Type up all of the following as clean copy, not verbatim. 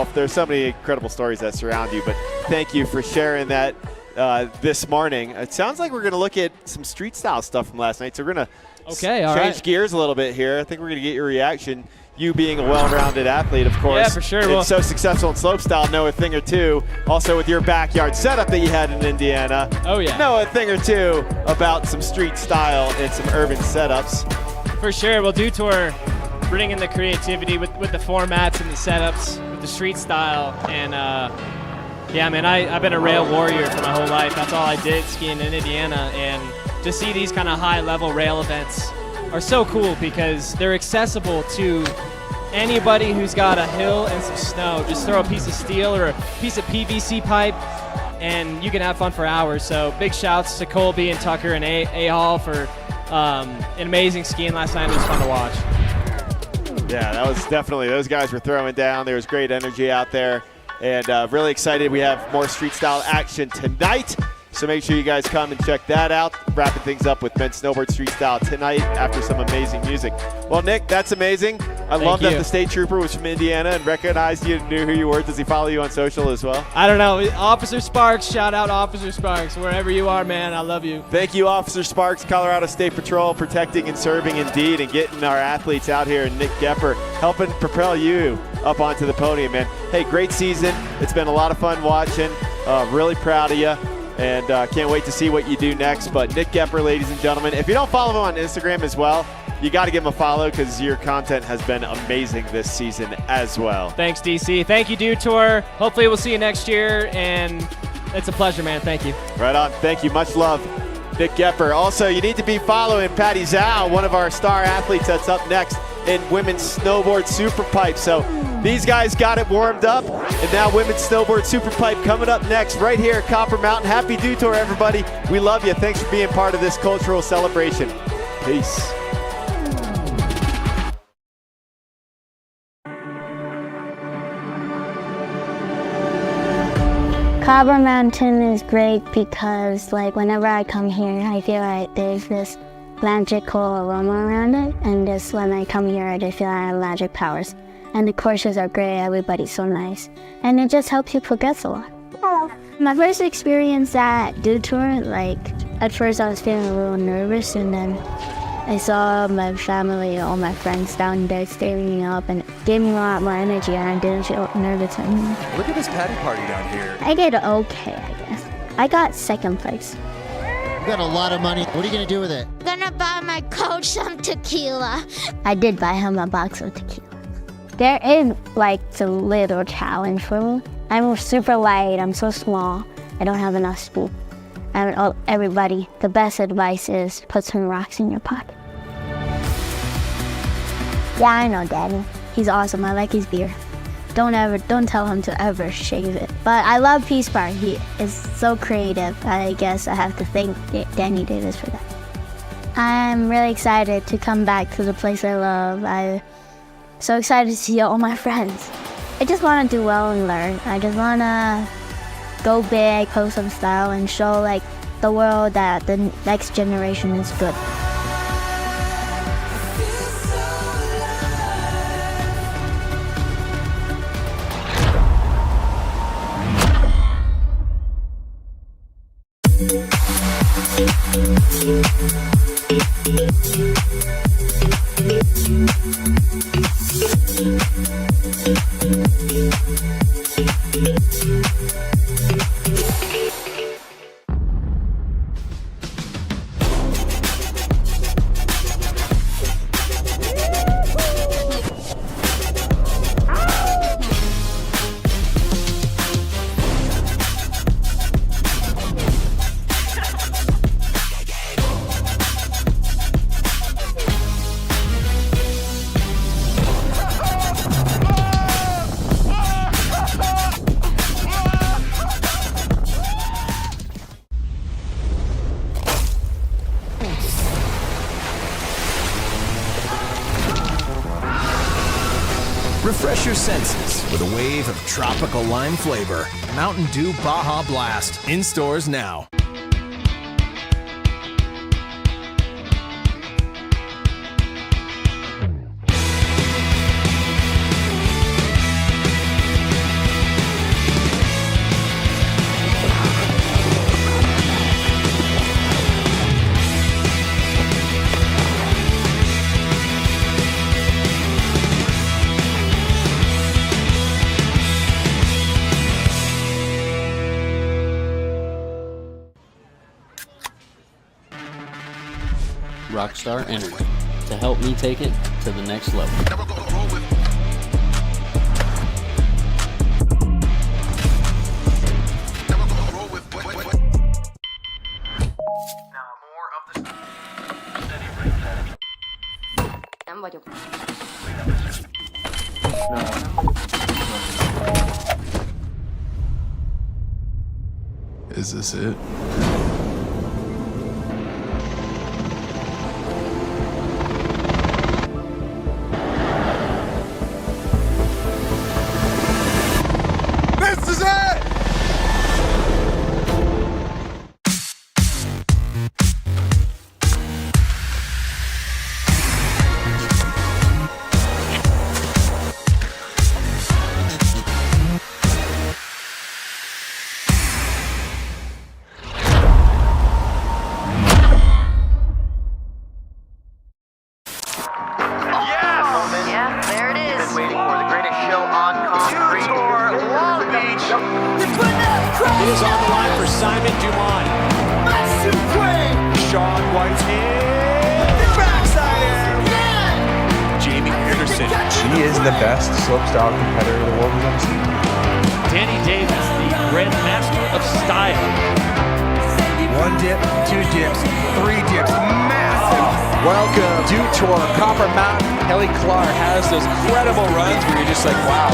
There's so many incredible stories that surround you, but thank you for sharing that this morning. It sounds like we're going to look at some street style stuff from last night, so we're going to change gears a little bit here. I think we're going to get your reaction. You being a well-rounded athlete, of course. Yeah, for sure. And so successful in slopestyle, know a thing or two. Also with your backyard setup that you had in Indiana. Oh, yeah. Know a thing or two about some street style and some urban setups. For sure. Well, due to our bringing in the creativity with the formats and the setups, with the street style. And, yeah, man, I've been a rail warrior for my whole life. That's all I did skiing in Indiana. And to see these kind of high-level rail events are so cool because they're accessible to anybody who's got a hill and some snow. Just throw a piece of steel or a piece of PVC pipe and you can have fun for hours. So big shouts to Colby and Tucker and A-Hall for an amazing skiing last night. It was fun to watch. Yeah, that was definitely, those guys were throwing down. There was great energy out there. And really excited we have more street style action tonight. So make sure you guys come and check that out. Wrapping things up with men's snowboard street style tonight after some amazing music. Well, Nick, that's amazing. I love that the state trooper was from Indiana and recognized you and knew who you were. Does he follow you on social as well? I don't know. Officer Sparks, shout out Officer Sparks. Wherever you are, man, I love you. Thank you, Officer Sparks, Colorado State Patrol, protecting and serving indeed and getting our athletes out here. And Nick Gepper helping propel you up onto the podium, man. Hey, great season. It's been a lot of fun watching. Really proud of you. And can't wait to see what you do next. But Nick Gepper, ladies and gentlemen, if you don't follow him on Instagram as well, you got to give him a follow because your content has been amazing this season as well. Thanks, DC. Thank you, Dew Tour. Hopefully we'll see you next year, and it's a pleasure, man. Thank you. Right on. Thank you. Much love, Nick Gepper. Also, you need to be following Patti Zhou, one of our star athletes that's up next in women's snowboard superpipe. So these guys got it warmed up, and now women's snowboard superpipe coming up next right here at Copper Mountain. Happy Dew Tour, everybody. We love you. Thanks for being part of this cultural celebration. Peace. Copper Mountain is great because whenever I come here, I feel like there's this magical aroma around it, and just when I come here, I just feel I have magic powers. And the courses are great, everybody's so nice. And it just helps you progress a lot. My first experience at Dew Tour, at first I was feeling a little nervous, and then I saw my family, all my friends down there staring me up, and it gave me a lot more energy, and I didn't feel nervous anymore. Look at this patty party down here. I did okay, I guess. I got second place. You got a lot of money. What are you going to do with it? I'm gonna buy my coach some tequila. I did buy him a box of tequila. There is a little challenge for me. I'm super light, I'm so small, I don't have enough spool. And everybody, the best advice is put some rocks in your pocket. Yeah, I know, Daddy. He's awesome. I like his beer. Don't tell him to ever shave it. But I love Peace Bar. He is so creative. I guess I have to thank Danny Davis for that. I'm really excited to come back to the place I love. I'm so excited to see all my friends. I just want to do well and learn. I just want to go big, post some style, and show the world that the next generation is good. Refresh your senses with a wave of tropical lime flavor. Mountain Dew Baja Blast. In stores now. rockstar energy to help me take it to the next level. Is this it? This is it! She is the best slopestyle competitor the world has ever seen. Danny Davis, the grandmaster of style. 1 dip, 2 dips, 3 dips, massive. Welcome to Tour Copper Mountain. Kelly Clark has those incredible runs where you're just like, wow.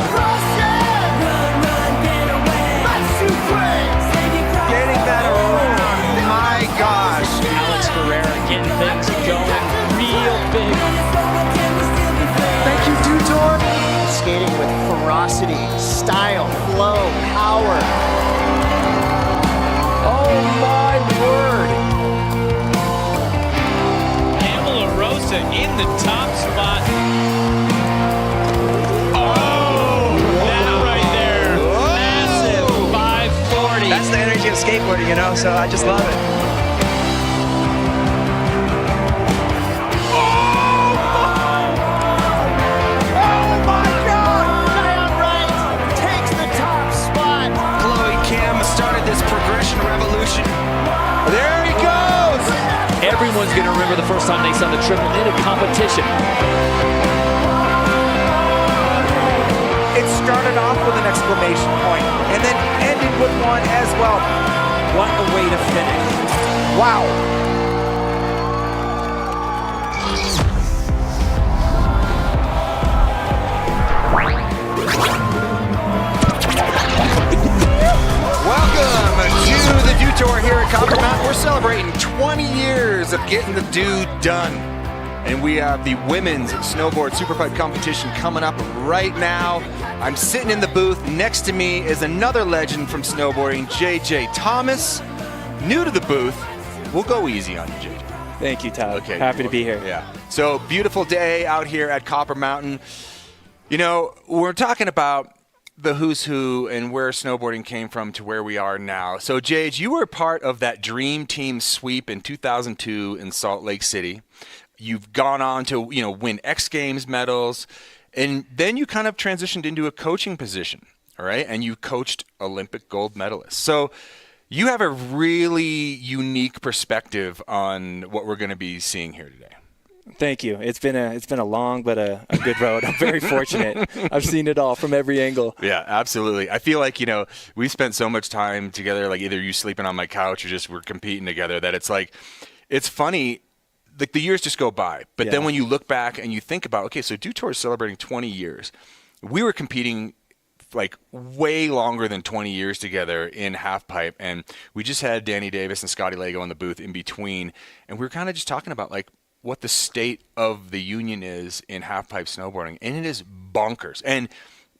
Getting that around, my gosh. Alex Ferreira getting things going real big. Thank you, Dutour. Skating with ferocity, style, flow, power. Oh my word. Pamela Rosa in the top spot. Oh, that right there. Massive 540. That's the energy of skateboarding, you know, so I just love it. Revolution. There he goes! Everyone's going to remember the first time they saw the triple in a competition. It started off with an exclamation point and then ended with one as well. What a way to finish. Wow. Welcome to the Dew Tour here at Copper Mountain. We're celebrating 20 years of getting the Dew done. And we have the women's Snowboard Superpipe competition coming up right now. I'm sitting in the booth. Next to me is another legend from snowboarding, JJ Thomas. New to the booth. We'll go easy on you, JJ. Thank you, Todd. Okay. Happy to be here. Yeah. So, beautiful day out here at Copper Mountain. You know, we're talking about the who's who and where snowboarding came from to where we are now. So, Jade, you were part of that dream team sweep in 2002 in Salt Lake City. You've gone on to, win X Games medals, and then you kind of transitioned into a coaching position, all right? And you coached Olympic gold medalists. So you have a really unique perspective on what we're going to be seeing here today. Thank you. It's been a long but a good road. I'm very fortunate. I've seen it all from every angle. Yeah, absolutely. I feel like, we spent so much time together, like either you sleeping on my couch or just we're competing together, that it's like, it's funny, like the years just go by. But then when you look back and you think about, okay, so Dew Tour is celebrating 20 years. We were competing like way longer than 20 years together in halfpipe, and we just had Danny Davis and Scotty Lago in the booth in between, and we were kind of just talking about like what the state of the union is in halfpipe snowboarding, and it is bonkers. And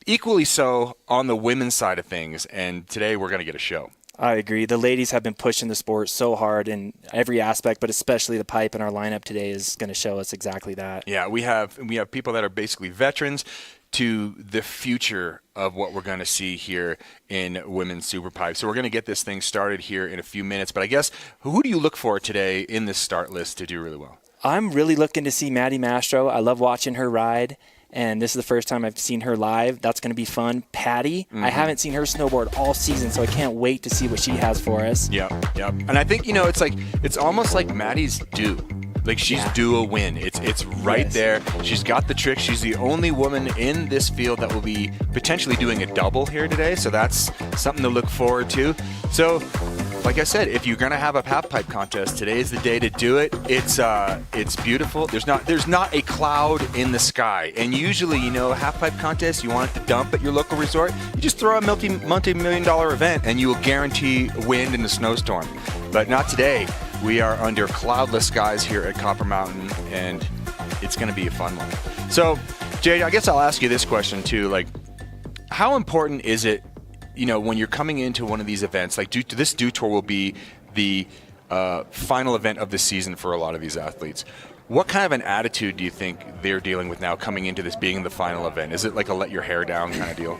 equally so on the women's side of things, and today we're going to get a show. I agree. The ladies have been pushing the sport so hard in every aspect, but especially the pipe, and our lineup today is going to show us exactly that. Yeah, we have people that are basically veterans to the future of what we're going to see here in women's superpipe. So we're going to get this thing started here in a few minutes, but I guess who do you look for today in this start list to do really well? I'm really looking to see Maddie Mastro. I love watching her ride, and this is the first time I've seen her live. That's going to be fun. Patti, I haven't seen her snowboard all season, so I can't wait to see what she has for us. Yep. And I think, it's almost like Maddie's due. Like, she's due a win. It's right there. She's got the trick. She's the only woman in this field that will be potentially doing a double here today, so that's something to look forward to. So, like I said, if you're gonna have a half pipe contest, today is the day to do it. It's beautiful. There's not a cloud in the sky, and usually, half pipe contest, you want it to dump at your local resort. You just throw a multi-million-dollar event, and you will guarantee wind and a snowstorm. But not today. We are under cloudless skies here at Copper Mountain, and it's going to be a fun one. So, Jay, I guess I'll ask you this question too. Like, how important is it, when you're coming into one of these events? Like, this Dew Tour will be the final event of the season for a lot of these athletes. What kind of an attitude do you think they're dealing with now coming into this being the final event? Is it like a let your hair down kind of deal?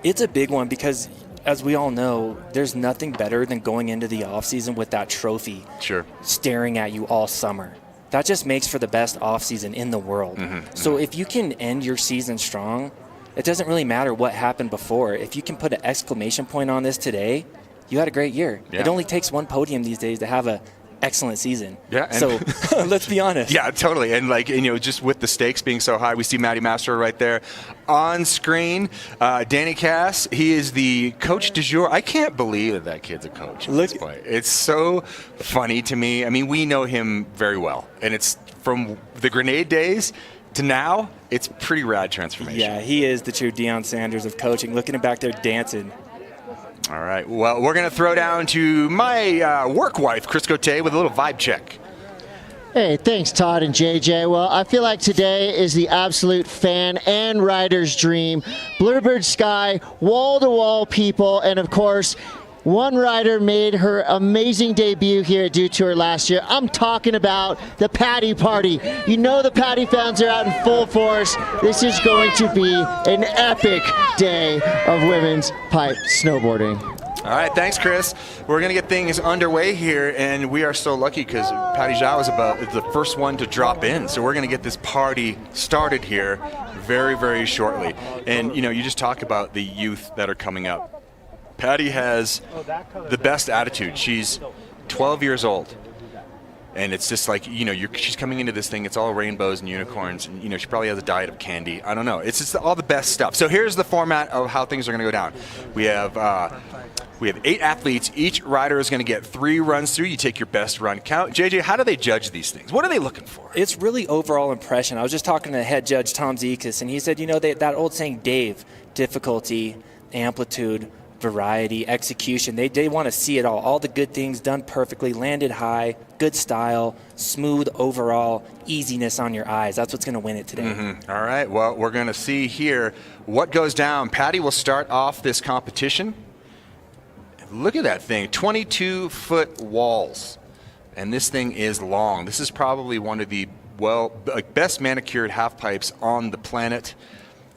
It's a big one because, as we all know, there's nothing better than going into the offseason with that trophy staring at you all summer. That just makes for the best offseason in the world. So if you can end your season strong, it doesn't really matter what happened before. If you can put an exclamation point on this today, you had a great year. It only takes one podium these days to have a excellent season. So let's be honest. Yeah, totally. And just with the stakes being so high, we see Matty Mastro right there on screen. Danny Cass, he is the coach du jour. I can't believe that kid's a coach at this point. It's so funny to me. I mean, we know him very well, and it's from the Grenade days to now. It's pretty rad transformation. Yeah, he is the true Deion Sanders of coaching. Looking back there dancing. All right. Well, we're going to throw down to my work wife, Chris Cote, with a little vibe check. Hey, thanks, Todd and JJ. Well, I feel like today is the absolute fan and rider's dream. Bluebird sky, wall-to-wall people, and of course, one rider made her amazing debut here at Dew Tour last year. I'm talking about the Patti Party. The Patti fans are out in full force. This is going to be an epic day of women's pipe snowboarding. All right, thanks, Chris. We're going to get things underway here, and we are so lucky because Patti Zhou is the first one to drop in. So we're going to get this party started here very, very shortly. And, you just talk about the youth that are coming up. Patti has the best attitude. She's 12 years old. And it's just like, she's coming into this thing. It's all rainbows and unicorns. And, she probably has a diet of candy. I don't know. It's just all the best stuff. So here's the format of how things are going to go down. We have 8 athletes. Each rider is going to get 3 runs through. You take your best run count. JJ, how do they judge these things? What are they looking for? It's really overall impression. I was just talking to head judge Tom Zekas, and he said, that old saying, Dave, difficulty, amplitude, variety, execution. They want to see it all the good things done perfectly, landed high, good style, smooth overall, easiness on your eyes. That's what's going to win it today. All right, well, we're going to see here what goes down. Patti will start off this competition. Look at that thing, 22-foot walls, and this thing is long. This is probably one of the best manicured half pipes on the planet.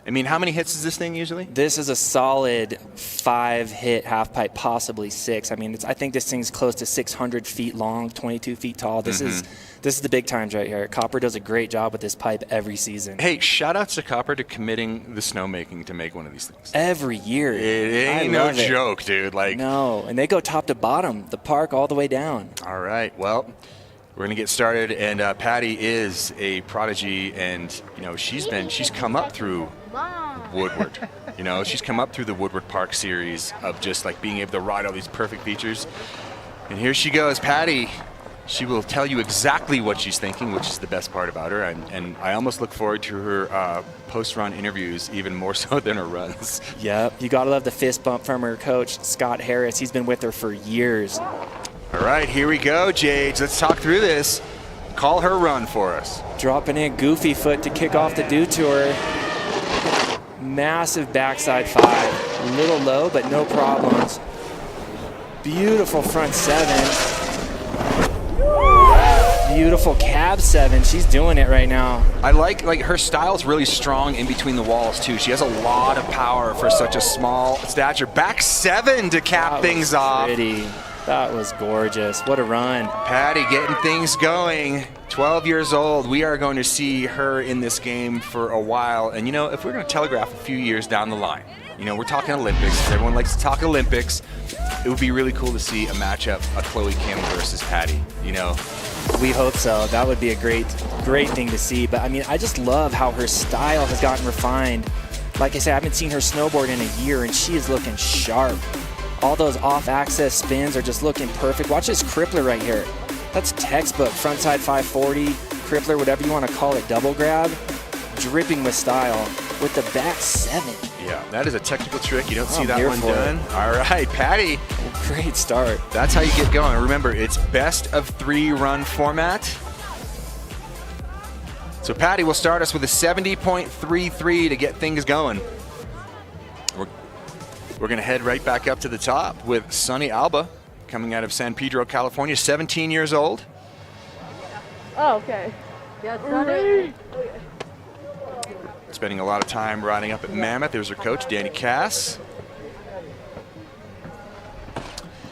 I mean, how many hits is this thing usually? This is a solid 5-hit half pipe, possibly 6. I mean, I think this thing's close to 600 feet long, 22 feet tall. This is the big times right here. Copper does a great job with this pipe every season. Hey, shout outs to Copper to committing the snowmaking to make one of these things. Every year. It ain't no joke, dude. No, and they go top to bottom, the park all the way down. All right, well, we're going to get started, and Patti is a prodigy, and, she's come up through Woodward. She's come up through the Woodward Park series of just being able to ride all these perfect features. And here she goes, Patti. She will tell you exactly what she's thinking, which is the best part about her. And I almost look forward to her post-run interviews even more so than her runs. Yep, you got to love the fist bump from her coach, Scott Harris. He's been with her for years. All right, here we go, Jade. Let's talk through this. Call her run for us. Dropping in goofy foot to kick off the Dew Tour. Massive backside 5. A little low, but no problems. Beautiful front 7. Beautiful cab 7. She's doing it right now. I like her style's really strong in between the walls too. She has a lot of power for such a small stature. Back 7 to cap things off. Pretty. That was gorgeous. What a run. Patti getting things going. 12 years old. We are going to see her in this game for a while. And, if we're going to telegraph a few years down the line, we're talking Olympics. Everyone likes to talk Olympics. It would be really cool to see a matchup, a Chloe Kim versus Patti. We hope so. That would be a great thing to see. But I mean, I just love how her style has gotten refined. Like I said, I haven't seen her snowboard in a year, and she is looking sharp. All those off-axis spins are just looking perfect. Watch this crippler right here. That's textbook frontside 540, crippler, whatever you want to call it, double grab, dripping with style with the back 7. Yeah, that is a technical trick. You don't see that one done. All right, Patti. Great start. That's how you get going. Remember, it's best of 3 run format. So Patti will start us with a 70.33 to get things going. We're going to head right back up to the top with Sonora Alba coming out of San Pedro, California, 17 years old. Oh, okay. Yeah, it's Spending a lot of time riding up at Mammoth. There's her coach, Danny Cass.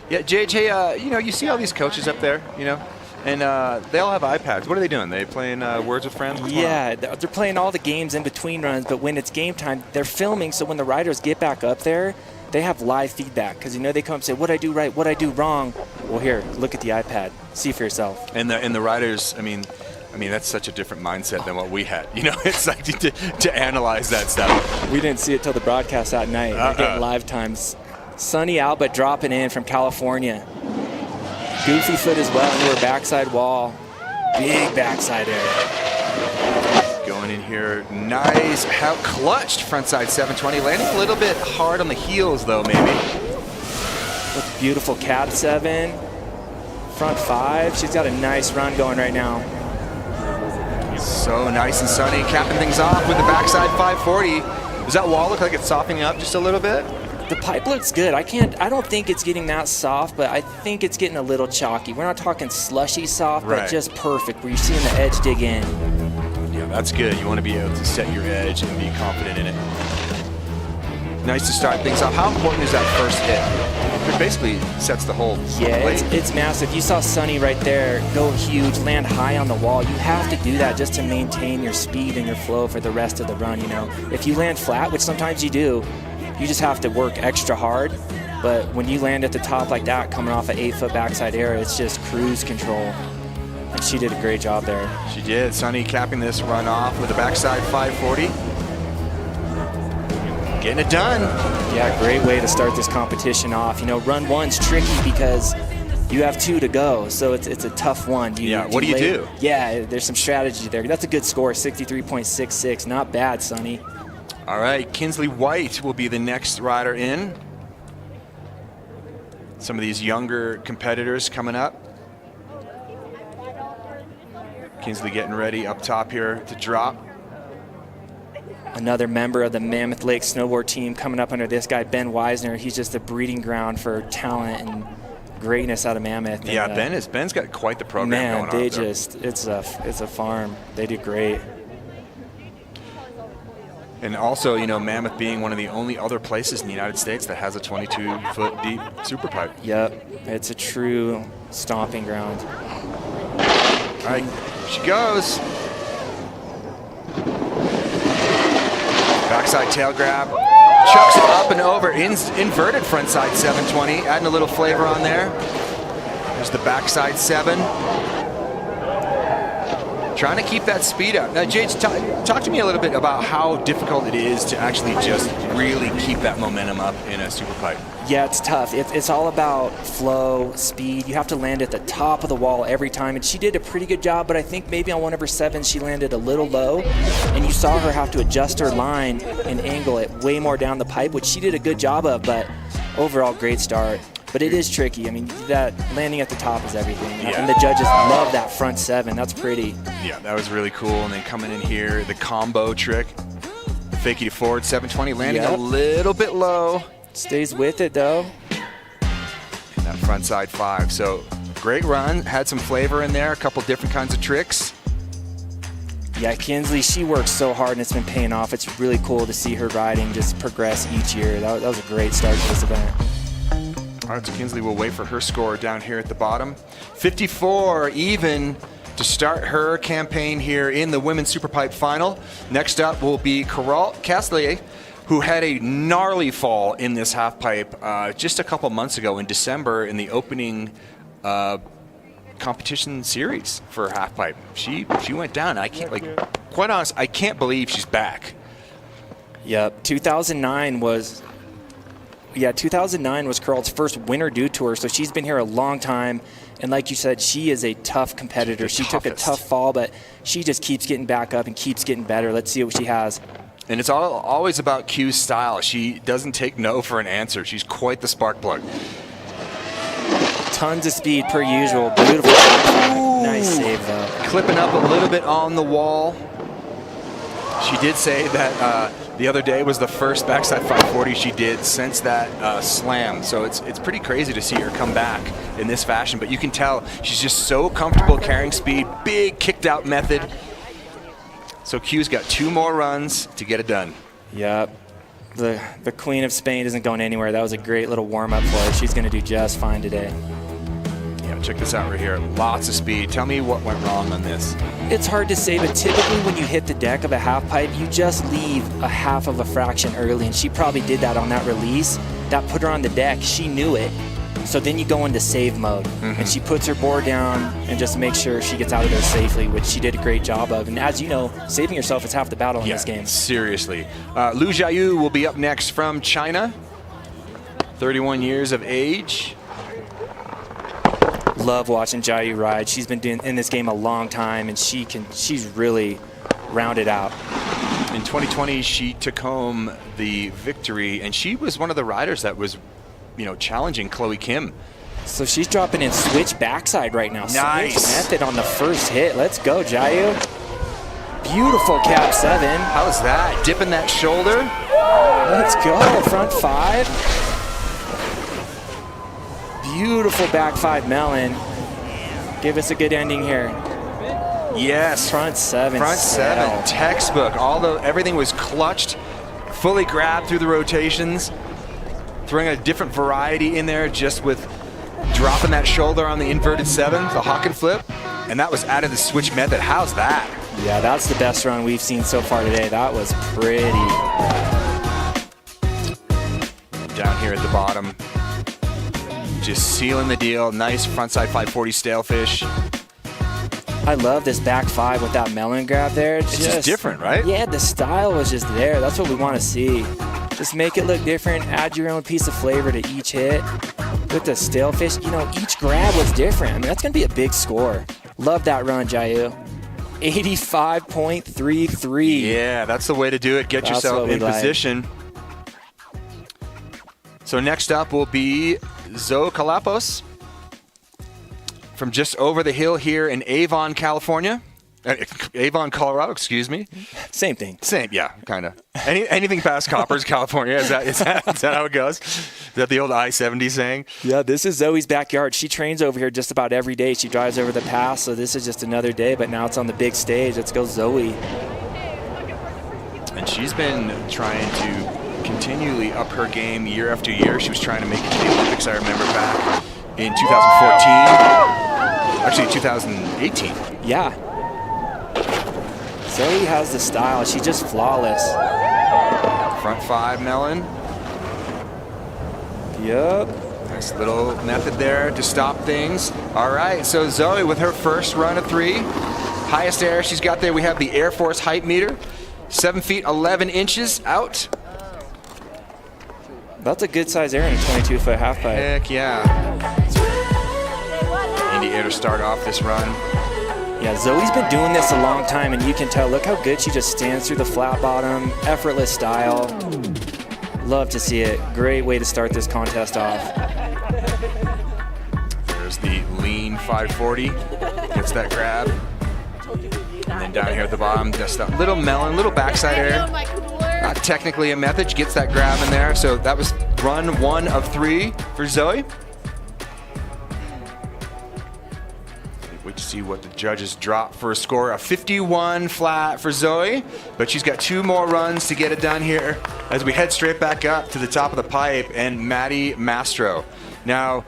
Yeah, JJ, you know, you see all these coaches up there, you know, and they all have iPads. What are they doing? They playing Words with Friends? Yeah, they're playing all the games in between runs, but when it's game time, they're filming, so when the riders get back up there, they have live feedback, because, you know, they come and say, what I do right, what I do wrong. Well, here, look at the iPad. See for yourself. And the riders, I mean, that's such a different mindset than what we had. You know, it's like to analyze that stuff. We didn't see it till the broadcast that night. We're getting live times. Sonora Alba dropping in from California. Goofy foot as well into her backside wall. Big backside air. Going in here, nice, clutched frontside 720. Landing a little bit hard on the heels though, maybe. With beautiful cab 7. Front 5. She's got a nice run going right now. So nice and sunny, capping things off with the backside 540. Does that wall look like it's softening up just a little bit? The pipe looks good. I don't think it's getting that soft, but I think it's getting a little chalky. We're not talking slushy soft, but just perfect, where you're seeing the edge dig in. Yeah, that's good. You want to be able to set your edge and be confident in it. Nice to start things off. How important is that first hit? It basically sets the whole plate. It's massive. You saw Sonny right there go huge, land high on the wall. You have to do that just to maintain your speed and your flow for the rest of the run, you know. If you land flat, which sometimes you do, you just have to work extra hard. But when you land at the top like that, coming off an 8-foot backside air, it's just cruise control. And she did a great job there. She did. Sonny capping this run off with a backside 540. Getting it done. Yeah, great way to start this competition off. You know, run 1's tricky because you have 2 to go, so it's a tough one. What do you do? Yeah, there's some strategy there. That's a good score, 63.66. Not bad, Sonny. All right, Kinsley White will be the next rider in. Some of these younger competitors coming up. Kinsley getting ready up top here to drop. Another member of the Mammoth Lake snowboard team coming up under this guy, Ben Weisner. He's just a breeding ground for talent and greatness out of Mammoth. Yeah, and, Ben's got quite the program going on. Man, it's a farm. They do great. And also, you know, Mammoth being one of the only other places in the United States that has a 22-foot deep superpipe. Yep, it's a true stomping ground. All right, here she goes. Backside tail grab, chucks it up and over, inverted frontside 720, adding a little flavor on there. There's the backside 7. Trying to keep that speed up. Now, Jade, talk to me a little bit about how difficult it is to actually just really keep that momentum up in a superpipe. Yeah, it's tough. It's all about flow, speed. You have to land at the top of the wall every time, and she did a pretty good job, but I think maybe on one of her 7s she landed a little low, and you saw her have to adjust her line and angle it way more down the pipe, which she did a good job of, but overall great start. But it is tricky. I mean, that landing at the top is everything. Yeah. And the judges love that front 7. That's pretty. Yeah, that was really cool. And then coming in here, the combo trick. Fakie to forward 720, landing a little bit low. Stays with it, though. And that front side 5. So great run. Had some flavor in there. A couple different kinds of tricks. Yeah, Kinsley, she works so hard, and it's been paying off. It's really cool to see her riding just progress each year. That was a great start to this event. All right, so Kinsley will wait for her score down here at the bottom. 54 even to start her campaign here in the Women's Superpipe Final. Next up will be Queralt Castellet, who had a gnarly fall in this half pipe just a couple months ago in December in the opening competition series for half pipe. She went down. I can't, like, quite honest, I can't believe she's back. Yep, 2009 was Queralt's first winter due tour, so she's been here a long time. And like you said, she is a tough competitor. She took a tough fall, but she just keeps getting back up and keeps getting better. Let's see what she has. And it's always about Q's style. She doesn't take no for an answer. She's quite the spark plug. Tons of speed per usual. Beautiful. Nice save, though. Clipping up a little bit on the wall. She did say that the other day was the first backside 540 she did since that slam. So it's pretty crazy to see her come back in this fashion. But you can tell she's just so comfortable carrying speed. Big kicked out method. So Q's got 2 more runs to get it done. Yep. The Queen of Spain isn't going anywhere. That was a great little warm-up for her. She's going to do just fine today. Yeah, check this out right here. Lots of speed. Tell me what went wrong on this. It's hard to say, but typically when you hit the deck of a half pipe, you just leave a half of a fraction early, and she probably did that on that release. That put her on the deck. She knew it. So then you go into save mode, and she puts her board down and just makes sure she gets out of there safely, which she did a great job of. And as you know, saving yourself is half the battle in this game. Seriously. Liu Jiayu will be up next from China. 31 years of age. Love watching Jiayu ride. She's been in this game a long time, and she's really rounded out. In 2020, she took home the victory, and she was one of the riders that was, challenging Chloe Kim. So she's dropping in switch backside right now. Nice. Switch method on the first hit. Let's go, Jiayu. Beautiful cap 7. How's that? Dipping that shoulder. Let's go. Front 5. Beautiful back 5 melon. Give us a good ending here. Yes. Front 7. Front 7. Textbook. Everything was clutched, fully grabbed through the rotations. Throwing a different variety in there just with dropping that shoulder on the inverted 7, the hawk and flip, and that was out of the switch method. How's that? Yeah, that's the best run we've seen so far today. That was pretty. Down here at the bottom, just sealing the deal. Nice frontside 540 stalefish. I love this back 5 with that melon grab there. It's just different, right? Yeah, the style was just there. That's what we want to see. Just make it look different. Add your own piece of flavor to each hit. With the stalefish, each grab was different. I mean, that's going to be a big score. Love that run, Jiayu. 85.33. Yeah, that's the way to do it. Get yourself in position. So next up will be Zoe Calapos from just over the hill here in Avon, California. Avon, Colorado, excuse me. Same thing. Same, yeah, kind of. Anything past Coppers, California, is that how it goes? Is that the old I-70 saying? Yeah, this is Zoe's backyard. She trains over here just about every day. She drives over the pass, so this is just another day, but now it's on the big stage. Let's go, Zoe. And she's been trying to continually up her game year after year. She was trying to make it to the Olympics, I remember, back in 2014. Actually, 2018. Yeah. Zoe has the style. She's just flawless. Front 5 melon. Yep. Nice little method there to stop things. All right, so Zoe with her first run of 3. Highest air she's got there, we have the Air Force height meter. 7 feet 11 inches out. That's a good size air in a 22-foot half pipe. Heck yeah. Handy air to start off this run. Yeah, Zoe's been doing this a long time, and you can tell. Look how good she just stands through the flat bottom. Effortless style. Love to see it. Great way to start this contest off. There's the lean 540. Gets that grab. And then down here at the bottom, just a little melon, little backside air. Not technically a method. She gets that grab in there. So that was run 1 of 3 for Zoe. Wait to see what the judges drop for a score of 51 flat for Zoe, but she's got 2 more runs to get it done here as we head straight back up to the top of the pipe and Maddie Mastro. Now,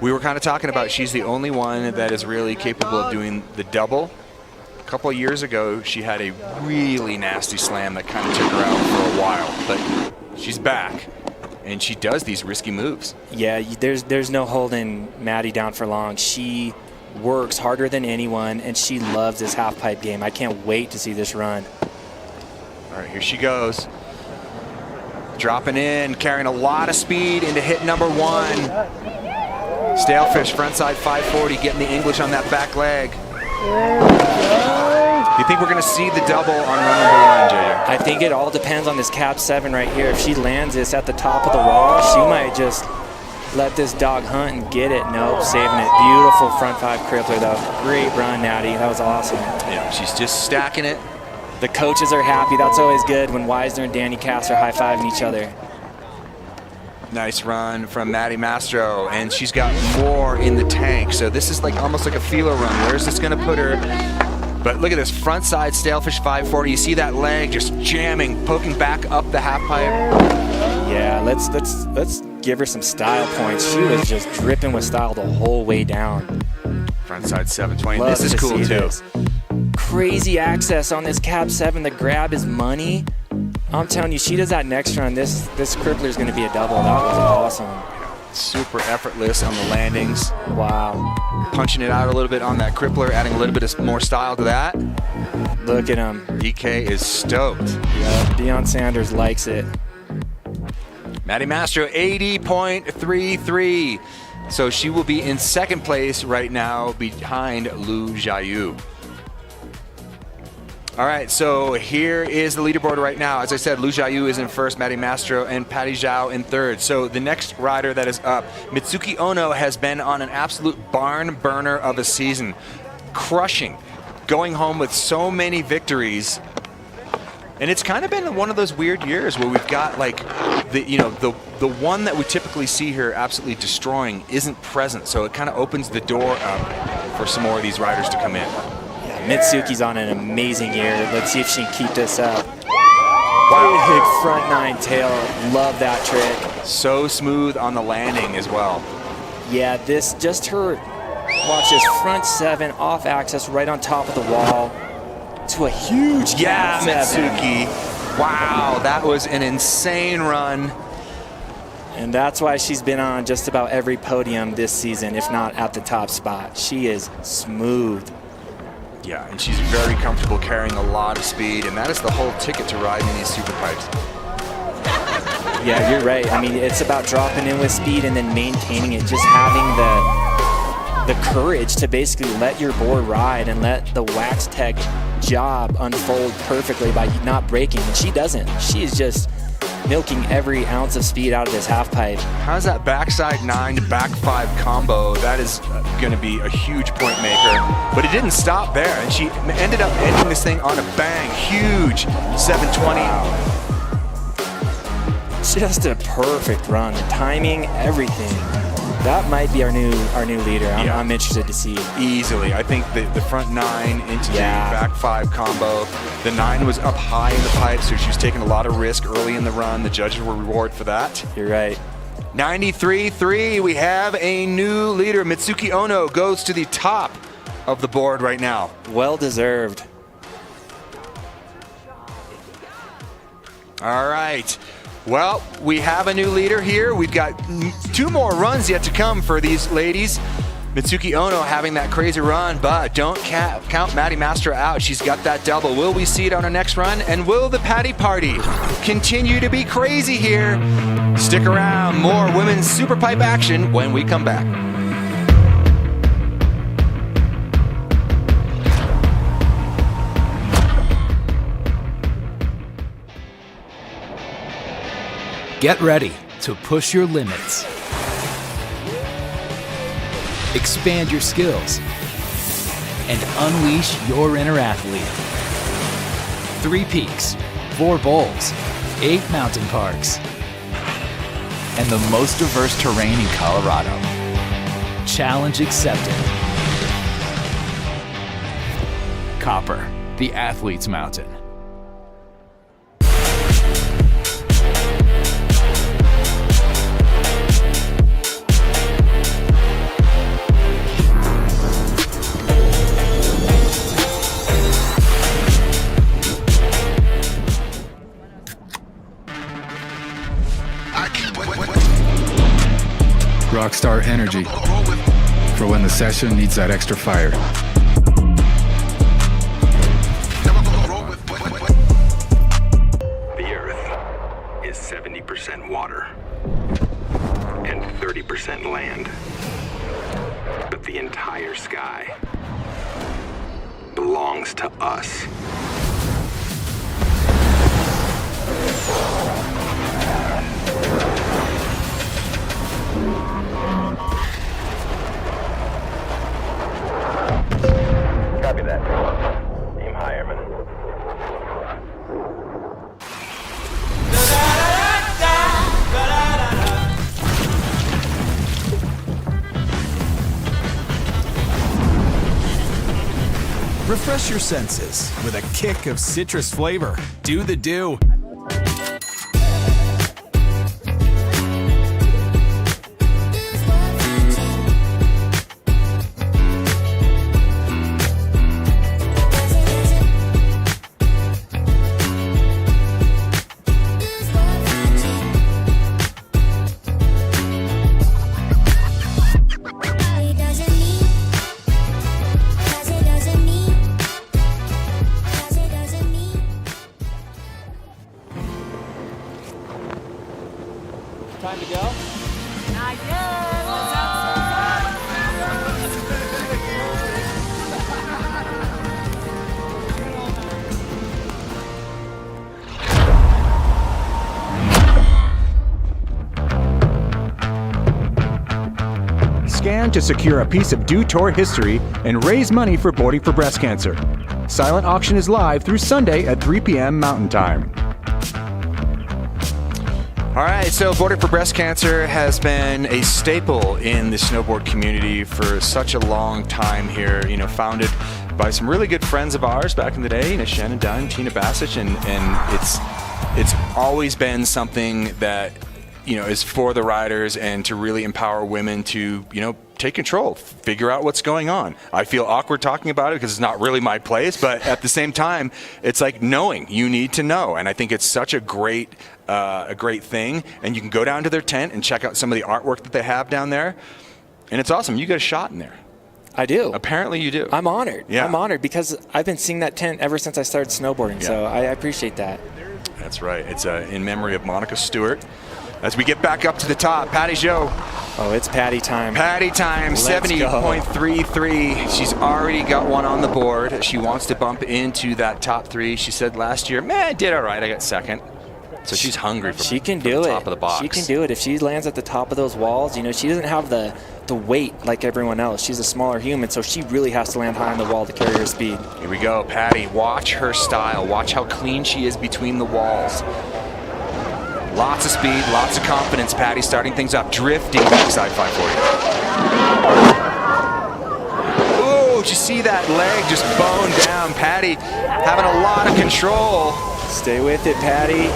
we were kind of talking about she's the only one that is really capable of doing the double. A couple of years ago, she had a really nasty slam that kind of took her out for a while, but she's back. And she does these risky moves. Yeah, there's no holding Maddie down for long. She works harder than anyone, and she loves this half pipe game. I can't wait to see this run. All right, here she goes. Dropping in, carrying a lot of speed into hit number 1. Stalefish, frontside 540, getting the English on that back leg. Do you think we're going to see the double on run number 1, JJ? I think it all depends on this cab 7 right here. If she lands this at the top of the wall, she might just let this dog hunt and get it. Nope, saving it. Beautiful front 5 crippler, though. Great run, Natty. That was awesome. Yeah, she's just stacking it. The coaches are happy. That's always good when Weisner and Danny Cass are high-fiving each other. Nice run from Maddie Mastro, and she's got more in the tank. So this is like almost like a feeler run. Where's this going to put her? But look at this front side Stalefish 540. You see that leg just jamming, poking back up the half pipe. Yeah, let's give her some style points. She was just dripping with style the whole way down. Front side 720. Love This is cool too. This. Crazy access on this cab 7. The grab is money. I'm telling you, she does that next run. This crippler is going to be a double. That was awesome. Super effortless on the landings. Wow. Punching it out a little bit on that crippler, adding a little bit of more style to that. Look at him. DK is stoked. Yeah, Deion Sanders likes it. Maddie Mastro, 80.33. So she will be in second place right now behind Lu Jiayu. All right, so here is the leaderboard right now. As I said, Lu Jiayu is in first, Maddie Mastro and Patti Zhou in third. So the next rider that is up, Mitsuki Ono, has been on an absolute barn burner of a season, crushing, going home with so many victories. And it's kind of been one of those weird years where we've got like the one that we typically see here absolutely destroying isn't present. So it kind of opens the door up for some more of these riders to come in. Mitsuki's on an amazing year. Let's see if she can keep this up. Wow. Big front 9 tail. Love that trick. So smooth on the landing as well. Yeah, this just her. Watch this front 7 off axis right on top of the wall to a huge yeah, cab 7. Mitsuki. Wow, that was an insane run. And that's why she's been on just about every podium this season, if not at the top spot. She is smooth. Yeah, and she's very comfortable carrying a lot of speed, and that is the whole ticket to riding these super pipes. Yeah, you're right. I mean, it's about dropping in with speed and then maintaining it, just having the courage to basically let your board ride and let the wax tech job unfold perfectly by not braking. And she doesn't. She is just milking every ounce of speed out of this half pipe. How's that backside 9 to back 5 combo? That is going to be a huge point maker. But it didn't stop there, and she ended up ending this thing on a bang. Huge 720. Wow. Just a perfect run. The timing, everything. That might be our new leader. I'm interested to see. Easily. I think the front 9 into the back 5 combo. The 9 was up high in the pipe, so she was taking a lot of risk early in the run. The judges will reward for that. You're right. 93.3, we have a new leader. Mitsuki Ono goes to the top of the board right now. Well deserved. All right. Well, we have a new leader here. We've got 2 more runs yet to come for these ladies. Mitsuki Ono having that crazy run, but don't count Maddie Mastro out. She's got that double. Will we see it on her next run? And will the Patti Party continue to be crazy here? Stick around. More women's superpipe action when we come back. Get ready to push your limits. Expand your skills and unleash your inner athlete. 3 peaks, 4 bowls, 8 mountain parks, and the most diverse terrain in Colorado. Challenge accepted. Copper, the athlete's mountain. Rockstar energy, for when the session needs that extra fire. The Earth is 70% water and 30% land. But the entire sky belongs to us. Copy that. Aim higher, man. Refresh your senses with a kick of citrus flavor. Do the do. Time to go? Not yet. Let's have Scan to secure a piece of Dew Tour history and raise money for Boarding for Breast Cancer. Silent auction is live through Sunday at 3 p.m. Mountain Time. All right, so Boarding for Breast Cancer has been a staple in the snowboard community for such a long time here, you know, founded by some really good friends of ours back in the day, you know, Shannon Dunn, Tina Bassich, and it's always been something that, you know, is for the riders and to really empower women to, you know, take control, figure out what's going on. I feel awkward talking about it because it's not really my place, but at the same time, it's like knowing. You need to know, and I think it's such a great thing. And you can go down to their tent and check out some of the artwork that they have down there, and it's awesome. You get a shot in there. I do. Apparently you do. I'm honored. Yeah. I'm honored because I've been seeing that tent ever since I started snowboarding, so I appreciate that. That's right. It's in memory of Monica Stewart. As we get back up to the top, Patti Zhou. Oh, it's Patti time. Patti time, 70.33. She's already got one on the board. She wants to bump into that top three. She said last year, man, I did all right. I got second. So she's hungry for, she can for do the it. top of the box. She can do it. If she lands at the top of those walls, you know, she doesn't have the weight like everyone else. She's a smaller human, so she really has to land high on the wall to carry her speed. Here we go, Patti. Watch her style. Watch how clean she is between the walls. Lots of speed, lots of confidence. Patti starting things up, drifting backside 540. Oh, did you see that leg just bone down? Patti having a lot of control. Stay with it, Patti.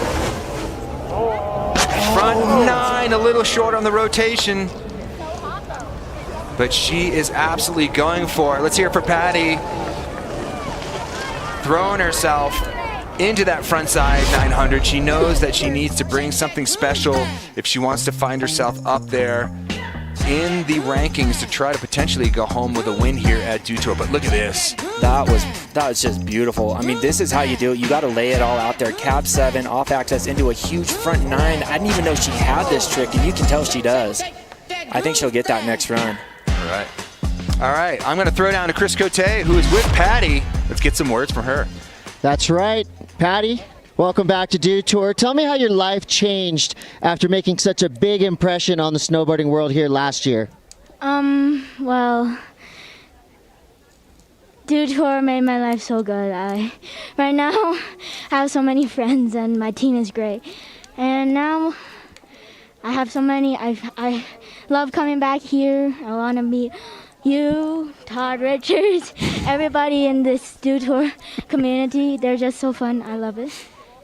Front nine, a little short on the rotation. But she is absolutely going for it. Let's hear it for Patti. Throwing herself into that front side 900. She knows that she needs to bring something special if she wants to find herself up there in the rankings to try to potentially go home with a win here at Dew Tour. But look at this. That was just beautiful. I mean, this is how you do it. You got to lay it all out there. Cab 7, off access into a huge front 9. I didn't even know she had this trick, and you can tell she does. I think she'll get that next run. All right. I'm going to throw down to Chris Cote, who is with Patti. Let's get some words from her. That's right. Patti, welcome back to Dew Tour. Tell me how your life changed after making such a big impression on the snowboarding world here last year. Well, Dew Tour made my life so good. Right now, I have so many friends and my team is great. And now I have so many. I love coming back here. I want to meet you, Todd Richards, everybody in this Dew Tour community. They're just so fun. I love it.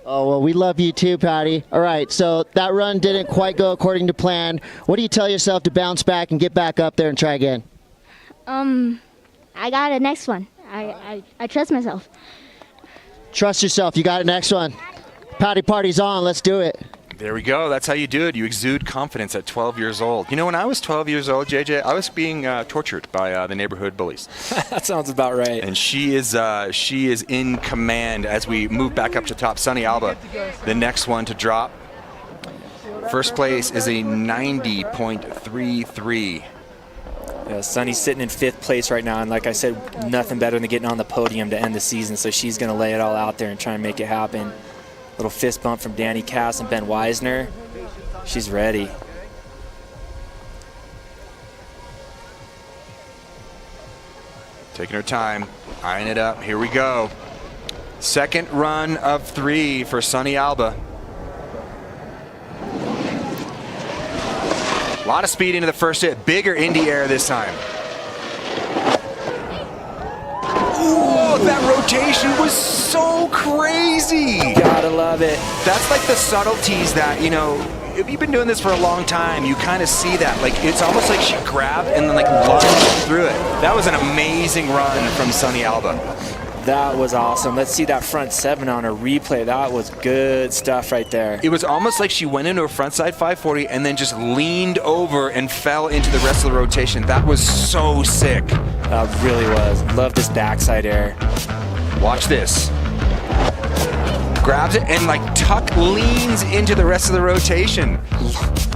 Oh, well, we love you too, Patti. All right, so that run didn't quite go according to plan. What do you tell yourself to bounce back and get back up there and try again? I got a next one. I trust myself. Trust yourself. You got a next one. Patti, party's on. Let's do it. There we go. That's how you do it. You exude confidence at 12 years old. You know, when I was 12 years old, JJ, I was being tortured by the neighborhood bullies. That sounds about right. And she is in command as we move back up to top. Sonny Alba, the next one to drop. First place is a 90.33. Yeah, Sonny's sitting in 5th place right now, and like I said, nothing better than getting on the podium to end the season, so she's going to lay it all out there and try and make it happen. Little fist bump from Danny Cass and Ben Weisner. She's ready. Taking her time, eyeing it up. Here we go. Second run of 3 for Sonny Alba. A lot of speed into the first hit. Bigger indie air this time. Ooh, that rotation was so crazy. Gotta love it. That's like the subtleties that, you know, if you've been doing this for a long time, you kind of see that. Like, it's almost like she grabbed and then like lunged through it. That was an amazing run from Sonny Alba. That was awesome. Let's see that front 7 on a replay. That was good stuff right there. It was almost like she went into a frontside 540 and then just leaned over and fell into the rest of the rotation. That was so sick. That really was. Love this backside air. Watch this. Grabs it and like tuck leans into the rest of the rotation.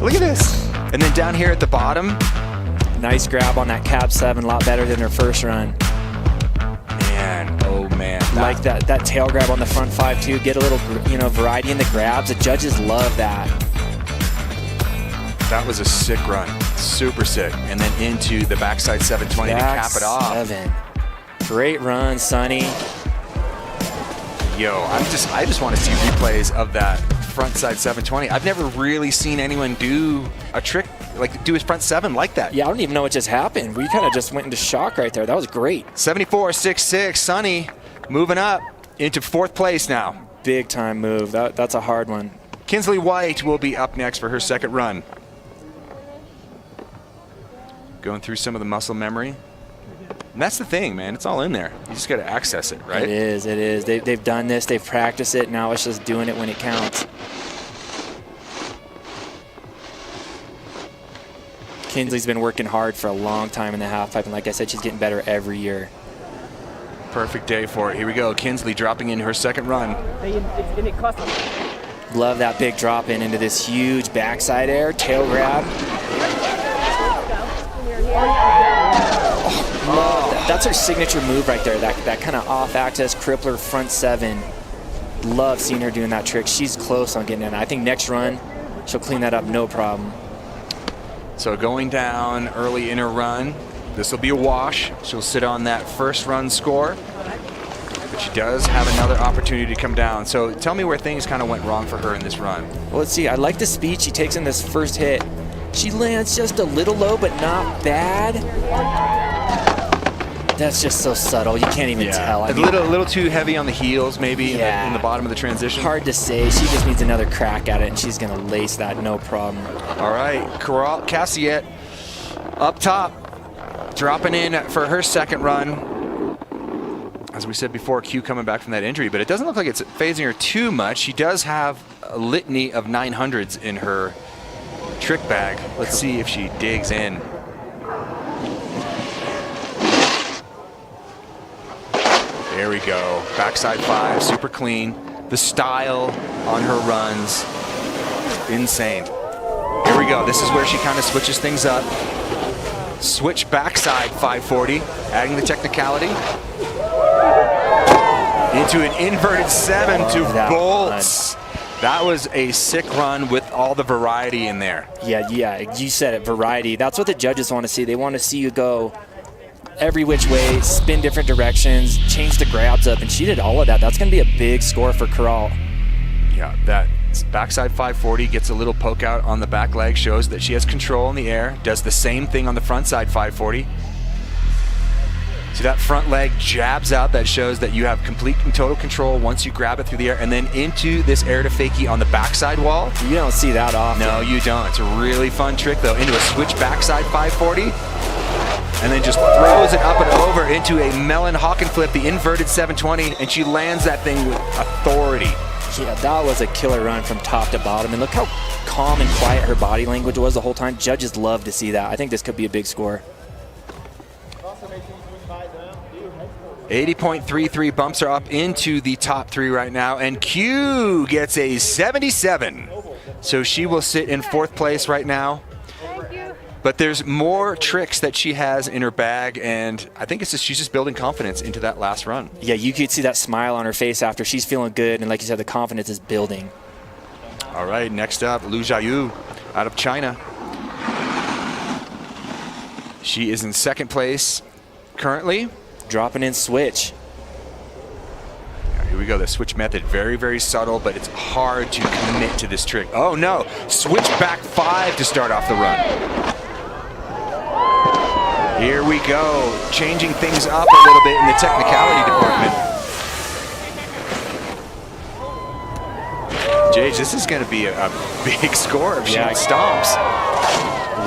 Look at this. And then down here at the bottom. Nice grab on that cab 7, a lot better than her first run. Oh man, like that tail grab on the front 5 too. Get a little, you know, variety in the grabs. The judges love that. That was a sick run, super sick. And then into the backside 720 to cap it off. 7. Great run, Sonny. Yo, I just want to see replays of that frontside 720. I've never really seen anyone do a trick like do his front 7 like that. Yeah, I don't even know what just happened. We kind of just went into shock right there. That was great. 74.66. Sonny moving up into 4th place now. Big time move. That's a hard one. Kinsley White will be up next for her second run. Going through some of the muscle memory. And that's the thing, man. It's all in there. You just got to access it, right? It is. It is. They've done this. They've practiced it. Now it's just doing it when it counts. Kinsley's been working hard for a long time in the half pipe, and like I said, she's getting better every year. Perfect day for it. Here we go. Kinsley dropping in her second run. Love that big drop in into this huge backside air, tail grab. Love that. That's her signature move right there, that kind of off-axis crippler front 7. Love seeing her doing that trick. She's close on getting in. I think next run, she'll clean that up no problem. So going down early in her run, this will be a wash. She'll sit on that first run score, but she does have another opportunity to come down. So tell me where things kind of went wrong for her in this run. Well, let's see. I like the speed she takes in this first hit. She lands just a little low, but not bad. That's just so subtle. You can't even tell. I mean, a little too heavy on the heels, maybe, in the bottom of the transition. Hard to say. She just needs another crack at it, and she's going to lace that no problem. All right, Queralt Castellet up top, dropping in for her second run. As we said before, Q coming back from that injury, but it doesn't look like it's phasing her too much. She does have a litany of 900s in her trick bag. Let's see if she digs in. There we go. Backside 5, super clean. The style on her runs, insane. Here we go. This is where she kind of switches things up. Switch backside 540, adding the technicality. Into an inverted 7 to bolts. That was a sick run with all the variety in there. Yeah, you said it, variety. That's what the judges want to see. They want to see you go every which way, spin different directions, change the grabs up, and she did all of that. That's going to be a big score for Queralt. Yeah, that backside 540 gets a little poke out on the back leg, shows that she has control in the air, does the same thing on the front side 540. See that front leg jabs out, that shows that you have complete and total control once you grab it through the air, and then into this air to fakie on the backside wall. You don't see that often. No, you don't. It's a really fun trick though. Into a switch backside 540. And then just throws it up and over into a melon hawk and flip, the inverted 720, and she lands that thing with authority. Yeah, that was a killer run from top to bottom. And look how calm and quiet her body language was the whole time. Judges love to see that. I think this could be a big score. 80.33 bumps her up into the top 3 right now, and Q gets a 77. So she will sit in 4th place right now. But there's more tricks that she has in her bag, and I think she's just building confidence into that last run. Yeah, you could see that smile on her face after. She's feeling good, and like you said, the confidence is building. All right, next up, Liu Jiayu out of China. She is in 2nd place currently. Dropping in switch. Here we go, the switch method, very, very subtle, but it's hard to commit to this trick. Oh no, switch back 5 to start off the run. Here we go, changing things up a little bit in the technicality department. Jage, this is going to be a big score if she stomps.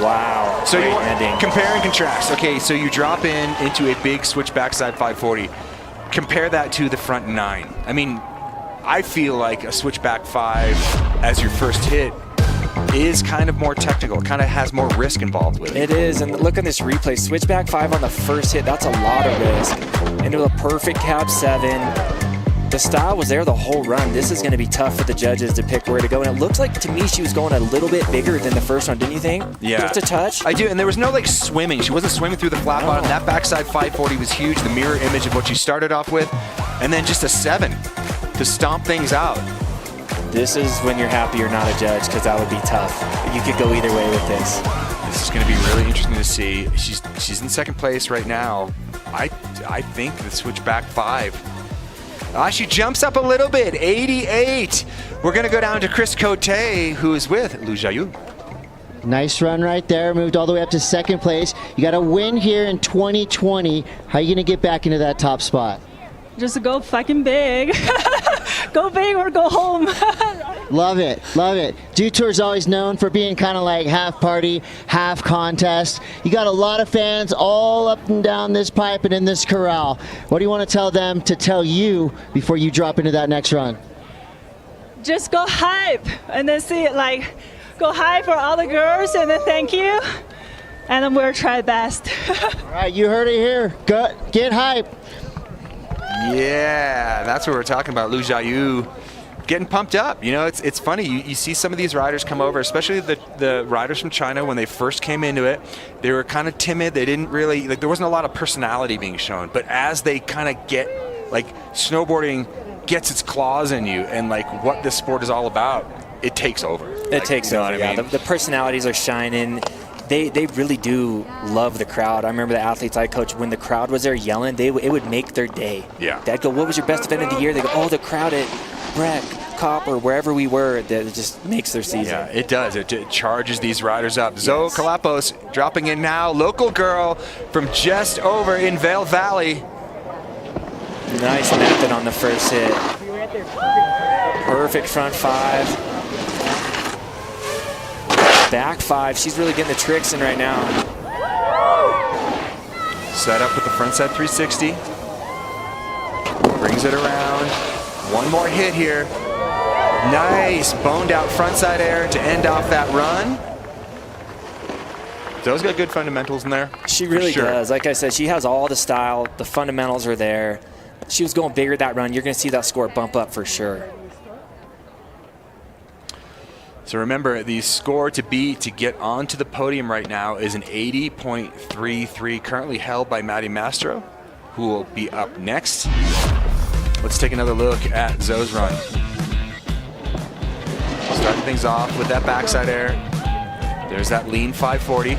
Wow. So you compare and contrast. Okay, so you drop into a big switch backside 540. Compare that to the front 9. I mean, I feel like a switch back 5 as your first hit is kind of more technical, kind of has more risk involved with it. It is, and look on this replay. Switch back 5 on the first hit, that's a lot of risk. Into a perfect cab 7. The style was there the whole run. This is going to be tough for the judges to pick where to go. And it looks like, to me, she was going a little bit bigger than the first one, didn't you think? Yeah. Just a touch? I do, and there was no like swimming. She wasn't swimming through the flat bottom. That backside 540 was huge, the mirror image of what she started off with. And then just a 7 to stomp things out. This is when you're happy you're not a judge, because that would be tough. You could go either way with this. This is going to be really interesting to see. She's in 2nd place right now. I think the switch back 5. She jumps up a little bit, 88. We're going to go down to Chris Cote, who is with Liu Jiayu. Nice run right there. Moved all the way up to 2nd place. You got a win here in 2020. How are you going to get back into that top spot? Just go fucking big. Go big or go home. Love it, love it. Dew Tour's always known for being kind of like half party, half contest. You got a lot of fans all up and down this pipe and in this corral. What do you want to tell them to tell you before you drop into that next run? Just go hype and then see it, like go hype for all the girls and then thank you. And then we'll try best. All right, you heard it here. Go, get hype. Yeah, that's what we're talking about. Liu Jiayu getting pumped up. You know, it's funny. You see some of these riders come over, especially the riders from China when they first came into it. They were kind of timid. They didn't really, like, there wasn't a lot of personality being shown. But as they kind of get, like, snowboarding gets its claws in you and, like, what this sport is all about, it takes over. It takes over, yeah. The personalities are shining. They really do love the crowd. I remember the athletes I coached, when the crowd was there yelling, it would make their day. Yeah. They'd go, what was your best event of the year? They go, oh, the crowd at Breck, Copper, wherever we were. That just makes their season. Yeah, it does. It charges these riders up. Zoe Kalapos dropping in now. Local girl from just over in Vail Valley. Nice method on the first hit. Perfect front 5. Back 5, she's really getting the tricks in right now. Set up with the frontside 360. Brings it around. One more hit here. Nice boned out frontside air to end off that run. Zoe's got good fundamentals in there. She really does. Like I said, she has all the style. The fundamentals are there. She was going bigger that run. You're going to see that score bump up for sure. So remember, the score to beat to get onto the podium right now is an 80.33, currently held by Maddie Mastro, who will be up next. Let's take another look at Zoe's run. Starting things off with that backside air. There's that lean 540.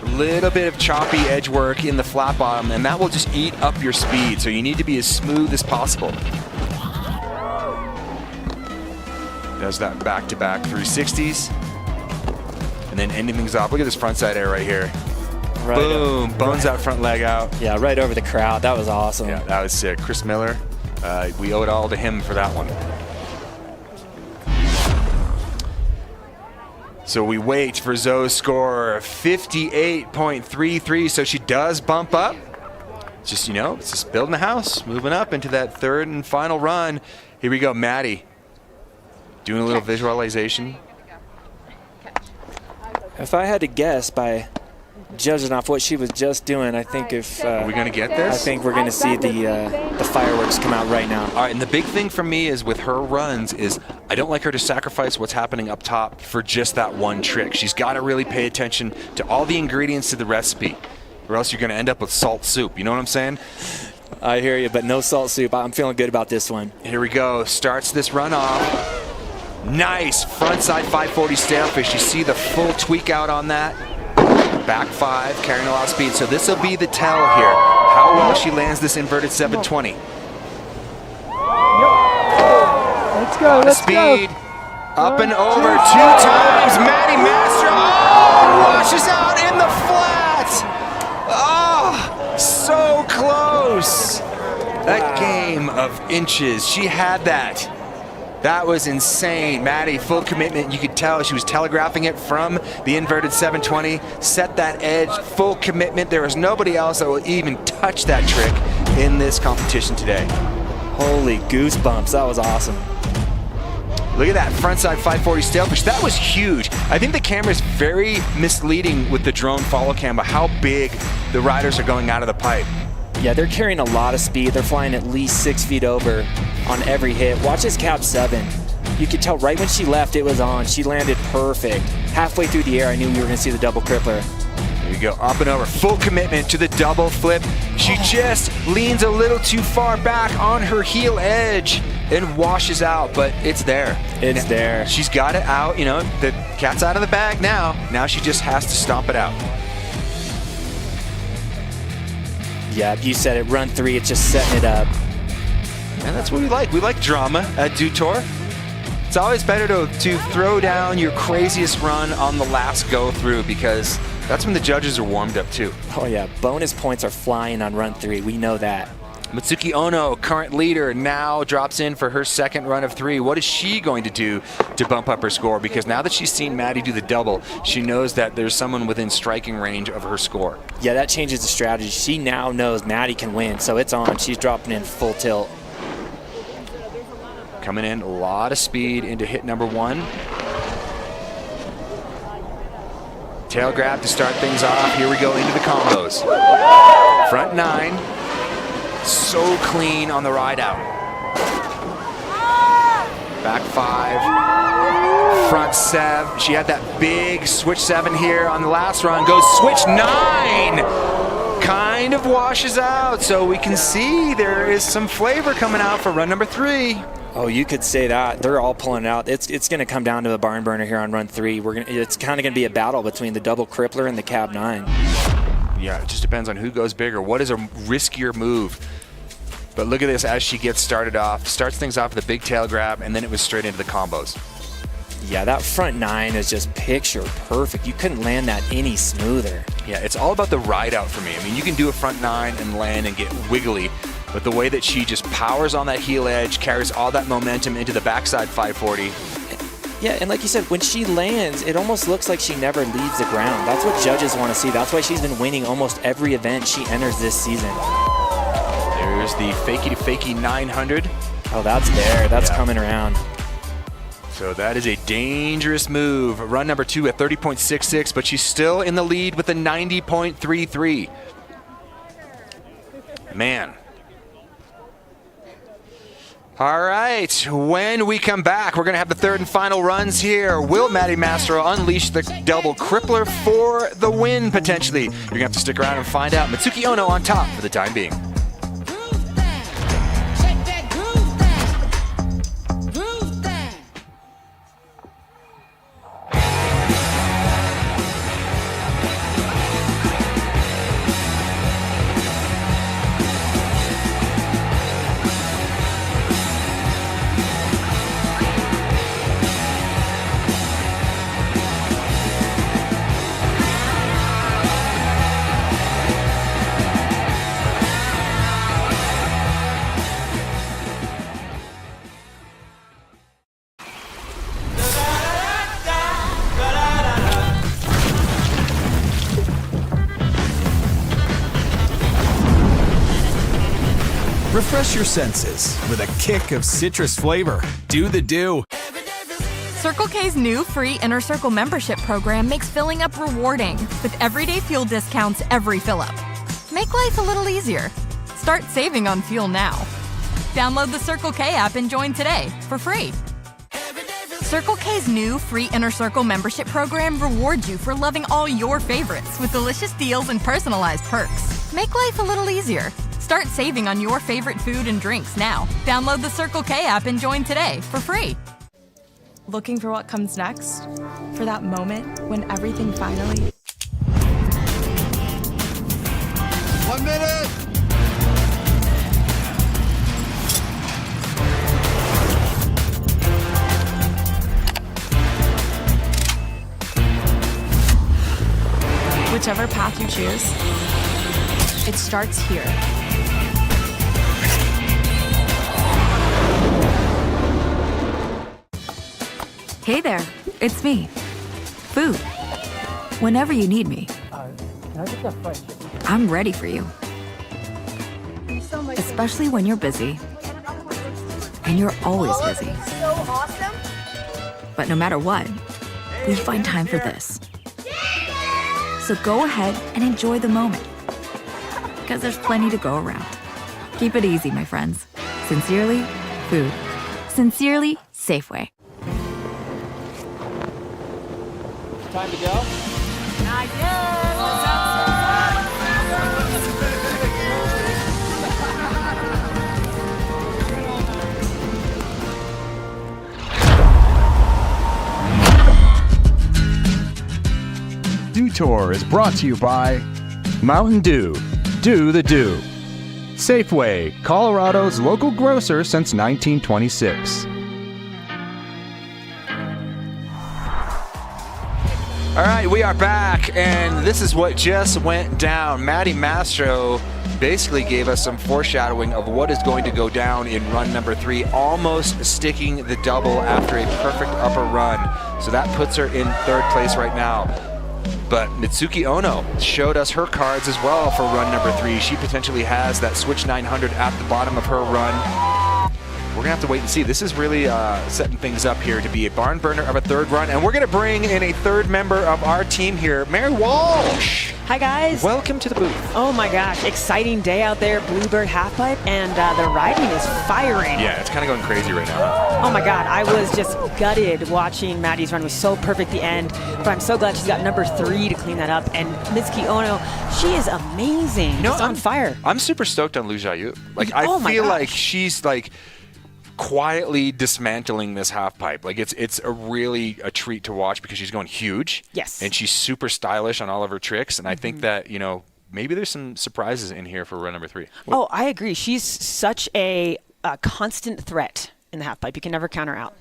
A little bit of choppy edge work in the flat bottom, and that will just eat up your speed, so you need to be as smooth as possible. Does that back-to-back 360s. And then ending things off. Look at this frontside air right here. Right Boom, bones out, front leg out. Yeah, right over the crowd. That was awesome. Yeah, that was sick. Chris Miller, we owe it all to him for that one. So we wait for Zoe's score, 58.33, so she does bump up. Just, you know, it's just building a house, moving up into that third and final run. Here we go, Maddie. Doing a little visualization. If I had to guess by judging off what she was just doing, I think if are we gonna get this? I think we're gonna see the fireworks come out right now. All right, and the big thing for me is with her runs is I don't like her to sacrifice what's happening up top for just that one trick. She's got to really pay attention to all the ingredients to the recipe, or else you're gonna end up with salt soup. You know what I'm saying? I hear you, but no salt soup. I'm feeling good about this one. Here we go. Starts this run off. Nice frontside 540 stalefish. You see the full tweak out on that. Back 5, carrying a lot of speed. So this will be the tell here. How well she lands this inverted 720. Let's go, let's speed. go. Up and over 2 times. Maddie Mastro. Oh, washes out in the flat. Oh, so close. That game of inches. She had that. That was insane. Maddie, full commitment. You could tell she was telegraphing it from the inverted 720. Set that edge, full commitment. There is nobody else that will even touch that trick in this competition today. Holy goosebumps. That was awesome. Look at that frontside 540 stalefish. That was huge. I think the camera is very misleading with the drone follow cam about how big the riders are going out of the pipe. Yeah, they're carrying a lot of speed. They're flying at least 6 feet over on every hit. Watch this cab 7. You could tell right when she left it was on. She landed perfect. Halfway through the air, I knew we were going to see the double crippler. There you go, up and over. Full commitment to the double flip. She just leans a little too far back on her heel edge and washes out, but it's there. It's there. She's got it out. You know, the cat's out of the bag now. Now she just has to stomp it out. Yeah, you said it. Run 3, it's just setting it up. And that's what we like. We like drama at Dew Tour. It's always better to throw down your craziest run on the last go through because that's when the judges are warmed up too. Oh yeah, bonus points are flying on run 3. We know that. Mitsuki Ono, current leader, now drops in for her second run of 3. What is she going to do to bump up her score? Because now that she's seen Maddie do the double, she knows that there's someone within striking range of her score. Yeah, that changes the strategy. She now knows Maddie can win, so it's on. She's dropping in full tilt. Coming in, a lot of speed into hit number 1. Tail grab to start things off. Here we go into the combos. Front 9. So clean on the ride out. Back 5. Front 7. She had that big switch 7 here on the last run. Goes switch 9. Kind of washes out. So we can see there is some flavor coming out for run number 3. Oh, you could say that. They're all pulling out. It's going to come down to a barn burner here on run 3. It's kind of going to be a battle between the double crippler and the cab 9. Yeah, it just depends on who goes bigger. What is a riskier move? But look at this as she gets started off. Starts things off with a big tail grab, and then it was straight into the combos. Yeah, that front 9 is just picture perfect. You couldn't land that any smoother. Yeah, it's all about the ride out for me. I mean, you can do a front 9 and land and get wiggly, but the way that she just powers on that heel edge, carries all that momentum into the backside 540. Yeah, and like you said, when she lands, it almost looks like she never leaves the ground. That's what judges want to see. That's why she's been winning almost every event she enters this season. There's the fakie to fakie 900. Oh, that's there. That's coming around. So that is a dangerous move. Run number 2 at 30.66, but she's still in the lead with a 90.33. Man. All right, when we come back, we're going to have the third and final runs here. Will Maddie Mastro unleash the double crippler for the win, potentially? You're going to have to stick around and find out. Mitsuki Ono on top for the time being. Refresh your senses with a kick of citrus flavor. Do the do. Circle K's new free Inner Circle membership program makes filling up rewarding with everyday fuel discounts every fill-up. Make life a little easier. Start saving on fuel now. Download the Circle K app and join today for free. Circle K's new free Inner Circle membership program rewards you for loving all your favorites with delicious deals and personalized perks. Make life a little easier. Start saving on your favorite food and drinks now. Download the Circle K app and join today for free. Looking for what comes next? For that moment when everything finally... 1 minute! Whichever path you choose, it starts here. Hey there, it's me. Food. Whenever you need me. I'm ready for you. Especially when you're busy. And you're always busy. But no matter what, we find time for this. So go ahead and enjoy the moment. Because there's plenty to go around. Keep it easy, my friends. Sincerely, food. Sincerely, Safeway. Time to go? Not yet. Dew Tour is brought to you by Mountain Dew. Do the do. Safeway, Colorado's local grocer since 1926. All right, we are back, and this is what just went down. Maddie Mastro basically gave us some foreshadowing of what is going to go down in run number 3, almost sticking the double after a perfect upper run. So that puts her in 3rd place right now. But Mitsuki Ono showed us her cards as well for run number 3. She potentially has that Switch 900 at the bottom of her run. We're going to have to wait and see. This is really setting things up here to be a barn burner of a 3rd run. And we're going to bring in a 3rd member of our team here, Mary Walsh. Hi, guys. Welcome to the booth. Oh, my gosh. Exciting day out there, Bluebird Halfpipe, and the riding is firing. Yeah, it's kind of going crazy right now. Oh, my God. I was just gutted watching Maddie's run. It was so perfect the end. But I'm so glad she's got number 3 to clean that up. And Mitsuki Ono, she is amazing. You know, Just on fire. I'm super stoked on Liu Jiayu. Like, I feel like she's like quietly dismantling this half pipe. Like it's really a treat to watch because she's going huge. Yes. And she's super stylish on all of her tricks. And I think that, you know, maybe there's some surprises in here for run number 3. Oh, I agree. She's such a constant threat in the half pipe. You can never count her out.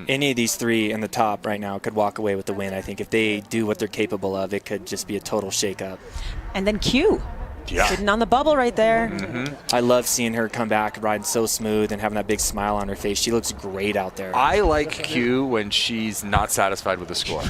Any of these 3 in the top right now could walk away with the win. I think if they do what they're capable of, it could just be a total shake-up. And then Q. Yeah. Sitting on the bubble right there. I love seeing her come back, riding so smooth and having that big smile on her face. She looks great out there. I like Q when she's not satisfied with the score.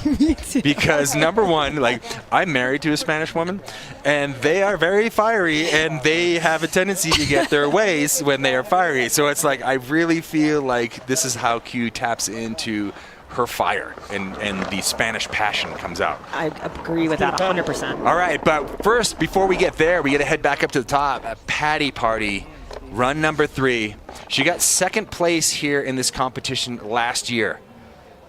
Because number 1, like, I'm married to a Spanish woman, and they are very fiery, and they have a tendency to get their ways when they are fiery. So it's like, I really feel like this is how Q taps into her fire and the Spanish passion comes out. I agree with that 100%. All right, but first, before we get there, we got to head back up to the top. Patti Party, run number 3. She got 2nd place here in this competition last year.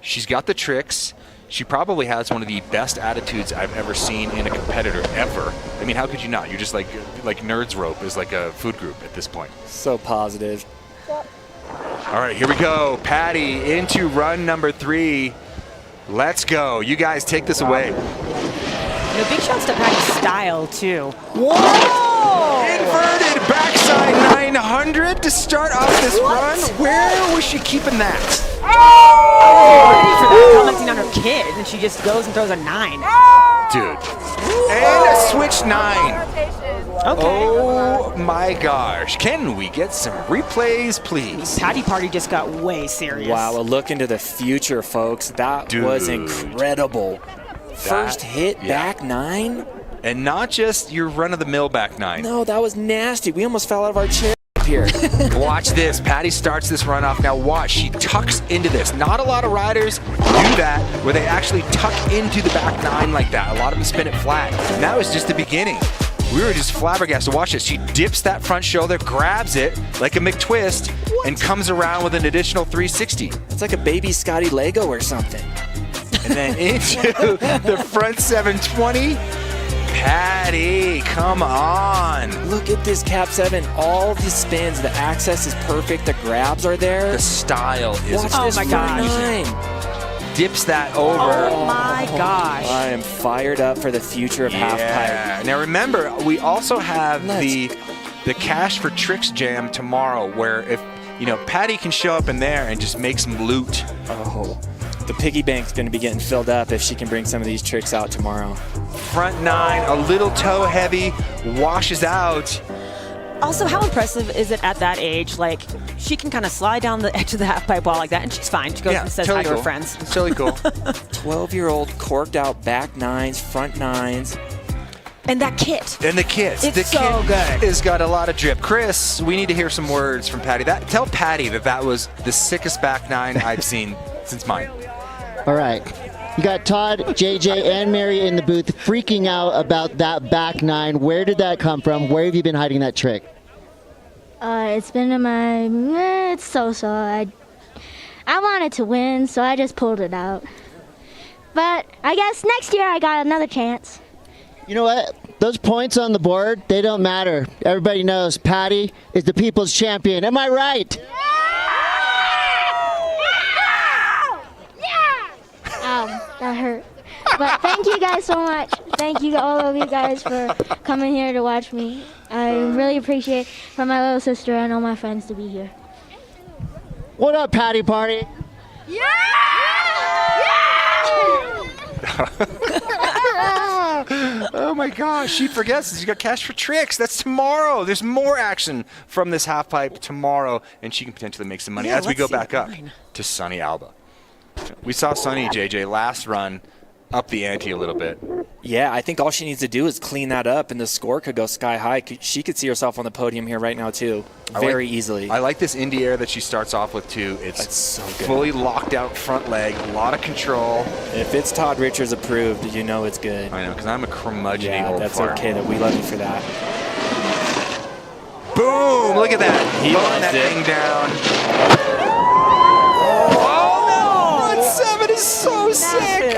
She's got the tricks. She probably has one of the best attitudes I've ever seen in a competitor ever. I mean, how could you not? You're just like Nerds Rope is like a food group at this point. So positive. All right, here we go. Patti into run number 3. Let's go. You guys take this away. Big shouts to Patti's style, too. Whoa! Inverted backside 900 to start off this run. Where was she keeping that? Ready for that, commenting on her kid, and she just goes and throws a 9. Dude. And a switch 9. Okay. Oh my gosh. Can we get some replays, please? Patti Party just got way serious. Wow, a look into the future, folks. That was incredible. First hit, back 9. And not just your run-of-the-mill back 9. No, that was nasty. We almost fell out of our chair. here. Watch this. Patti starts this run off. Now watch. She tucks into this. Not a lot of riders do that where they actually tuck into the back nine like that. A lot of them spin it flat. And that was just the beginning. We were just flabbergasted. Watch this. She dips that front shoulder, grabs it like a McTwist, and comes around with an additional 360. It's like a baby Scotty Lego or something. And then into the front 720. Patti, come on. Look at this Cap 7. All the spins, the access is perfect, the grabs are there. The style is Watch this front nine. Dips that over. Oh my gosh. I am fired up for the future of half pipe. Now remember, we also have the Cash for Tricks Jam tomorrow, where if Patti can show up in there and just make some loot. Oh, the piggy bank's going to be getting filled up if she can bring some of these tricks out tomorrow. Front nine, a little toe heavy, washes out. Also, how impressive is it at that age? Like, she can kind of slide down the edge of the half pipe wall like that, and she's fine. She goes and says totally hi to cool. her friends. It's totally cool. 12-year-old corked out back nines, front nines. And that kit. And the kit. It's the so kit good. has got a lot of drip. Chris, we need to hear some words from Patti. Tell Patti that was the sickest back nine I've seen since mine. All right. You got Todd, JJ, and Mary in the booth freaking out about that back nine. Where did that come from? Where have you been hiding that trick? It's been in my, it's so-so. I wanted to win, so I just pulled it out. But I guess next year I got another chance. You know what? Those points on the board, they don't matter. Everybody knows Patti is the people's champion. Am I right? That hurt. But thank you guys so much. Thank you, all of you guys, for coming here to watch me. I really appreciate for my little sister and all my friends to be here. What up, Patti Party? Yeah! Oh my gosh, she forgets this. You got Cash for Tricks. That's tomorrow. There's more action from this half pipe tomorrow, and she can potentially make some money as we go back up to Sonora Alba. We saw Sonny, JJ, last run up the ante a little bit. Yeah, I think all she needs to do is clean that up, and the score could go sky high. She could see herself on the podium here right now, too, very easily. I like this indie air that she starts off with, too. It's so good. Fully locked out front leg, a lot of control. If it's Todd Richards approved, you know it's good. I know, because I'm a curmudgeon old that's fart. okay. We love you for that. Boom! Look at that. He blowing that thing down. Seven is so sick.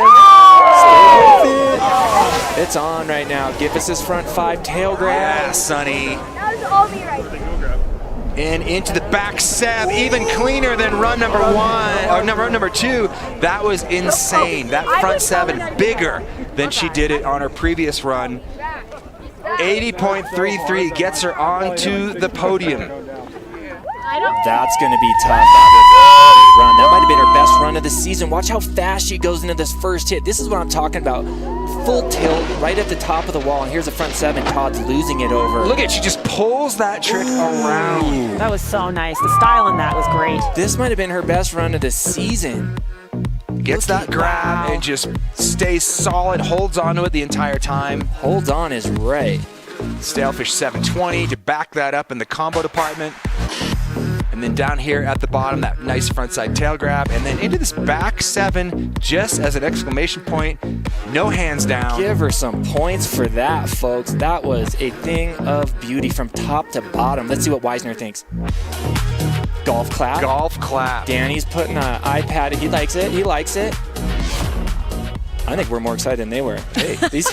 It's on right now. Give us his front five tail grab. Yeah, Sonny. That was all me right there. And into the back Seb, even cleaner than run number one, or run number two. That was insane. That front seven, bigger than she did it on her previous run. 80.33 gets her onto the podium. That's going to be tough. That run. That might have been her best run of the season. Watch how fast she goes into this first hit. This is what I'm talking about. Full tilt right at the top of the wall. And here's a front seven. Todd's losing it over. Look at, she just pulls that trick around. That was so nice. The style in that was great. This might have been her best run of the season. Gets that grab and just stays solid, holds onto it the entire time. Holds on is right. Stalefish 720 to back that up in the combo department. And then down here at the bottom, that nice frontside tail grab. And then into this back seven, just as an exclamation point, no hands down. Give her some points for that, folks. That was a thing of beauty from top to bottom. Let's see what Weisner thinks. Golf clap. Golf clap. Danny's putting an iPad. He likes it. He likes it. I think we're more excited than they were. Hey, these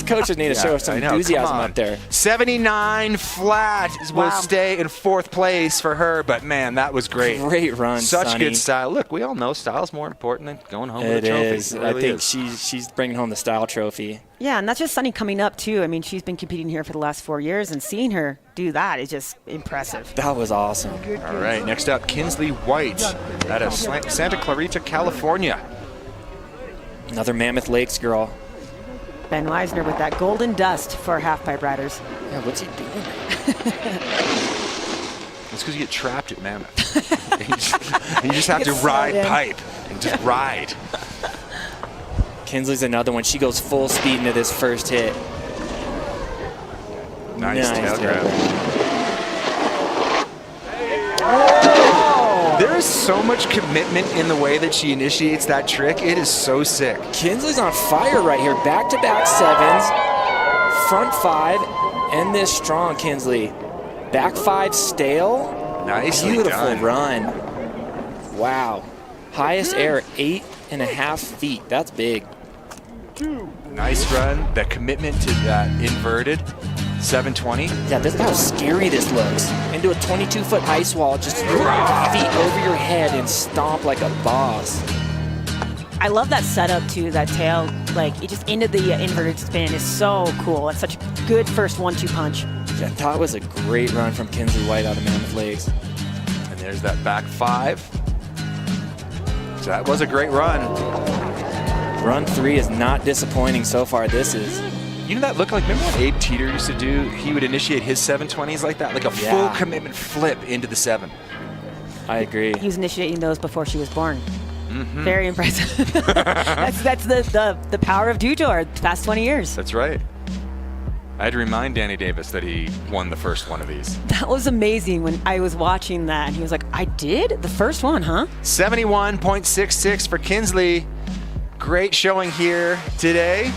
coaches need to show us some enthusiasm up there. 79 flat will stay in fourth place for her, but man, that was great. Great run, Such Sonny. good style. Look, we all know style's more important than going home with It a trophy. is. It really I think is. she's bringing home the style trophy. Yeah, and that's just Sunny coming up, too. I mean, she's been competing here for the last 4 years, and seeing her do that is just impressive. That was awesome. All right, next up, Kinsley White out of Santa Clarita, California. Another Mammoth Lakes girl. Ben Weisner with that golden dust for halfpipe riders. Yeah, what's he doing? It's because you get trapped at Mammoth. you just have to ride pipe and just ride. Kinsley's another one. She goes full speed into this first hit. Nice tail grab. There is so much commitment in the way that she initiates that trick. It is so sick. Kinsley's on fire right here. Back-to-back sevens, front five, and this strong, Kinsley. Back five stale. Nicely Beautiful done. run. Wow. Highest air, 8.5 feet. That's big. Nice run. That commitment to that inverted 720. Yeah, look how scary this looks. Into a 22-foot ice wall, just feet over your head and stomp like a boss. I love that setup too, that tail, like it just into the inverted spin is so cool. It's such a good first 1-2 punch. Yeah, that was a great run from Kinsley White out of Mammoth Lakes. And there's that back five. So that was a great run. Run 3 is not disappointing so far. This is. You know that look like, remember what Abe Teeter used to do? He would initiate his 720s like that, like a full commitment flip into the 7. I agree. He was initiating those before she was born. Very impressive. that's the power of Dutor the past 20 years. That's right. I had to remind Danny Davis that he won the first one of these. That was amazing when I was watching that. And he was like, I did? The first one, huh? 71.66 for Kinsley. Great showing here today.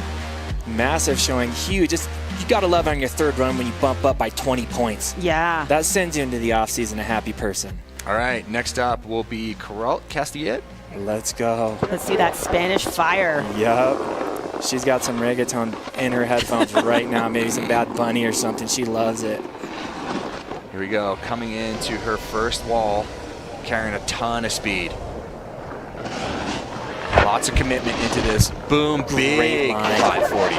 Massive showing, huge. Just, you gotta love on your third run when you bump up by 20 points. Yeah. That sends you into the offseason a happy person. All right, next up will be Queralt Castellet. Let's go. Let's see that Spanish fire. Yup. She's got some reggaeton in her headphones right now, maybe some Bad Bunny or something. She loves it. Here we go, coming into her first wall, carrying a ton of speed. Lots of commitment into this. Boom, big 540.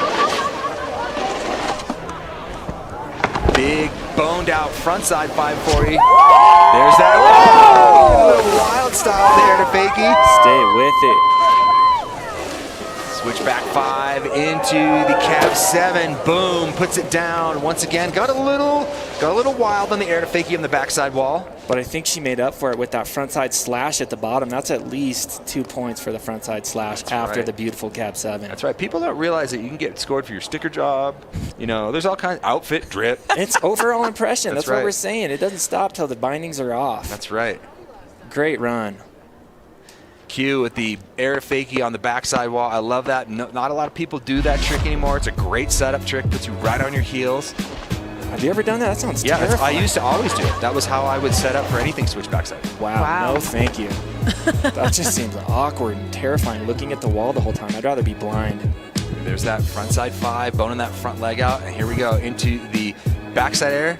Big boned out frontside 540. There's that. Oh, a little wild style there to Fakey. Stay with it. Switch back 5 into the cab 7. Boom, puts it down once again. Got a little wild on the air to Fakey on the backside wall. But I think she made up for it with that frontside slash at the bottom. That's at least 2 points for the frontside slash after the beautiful cab 7. That's right. People don't realize that you can get scored for your sticker job. You know, there's all kinds of outfit, drip. It's overall impression. That's right. what we're saying. It doesn't stop till the bindings are off. That's right. Great run. Q with the air Fakey on the backside wall. I love that. No, not a lot of people do that trick anymore. It's a great setup trick. Puts you right on your heels. Have you ever done that? That sounds terrifying. terrifying. I used to always do it. That was how I would set up for anything switch backside. Wow. No, thank you. That just seems awkward and terrifying, looking at the wall the whole time. I'd rather be blind. There's that frontside 5, boning that front leg out. And here we go into the backside air.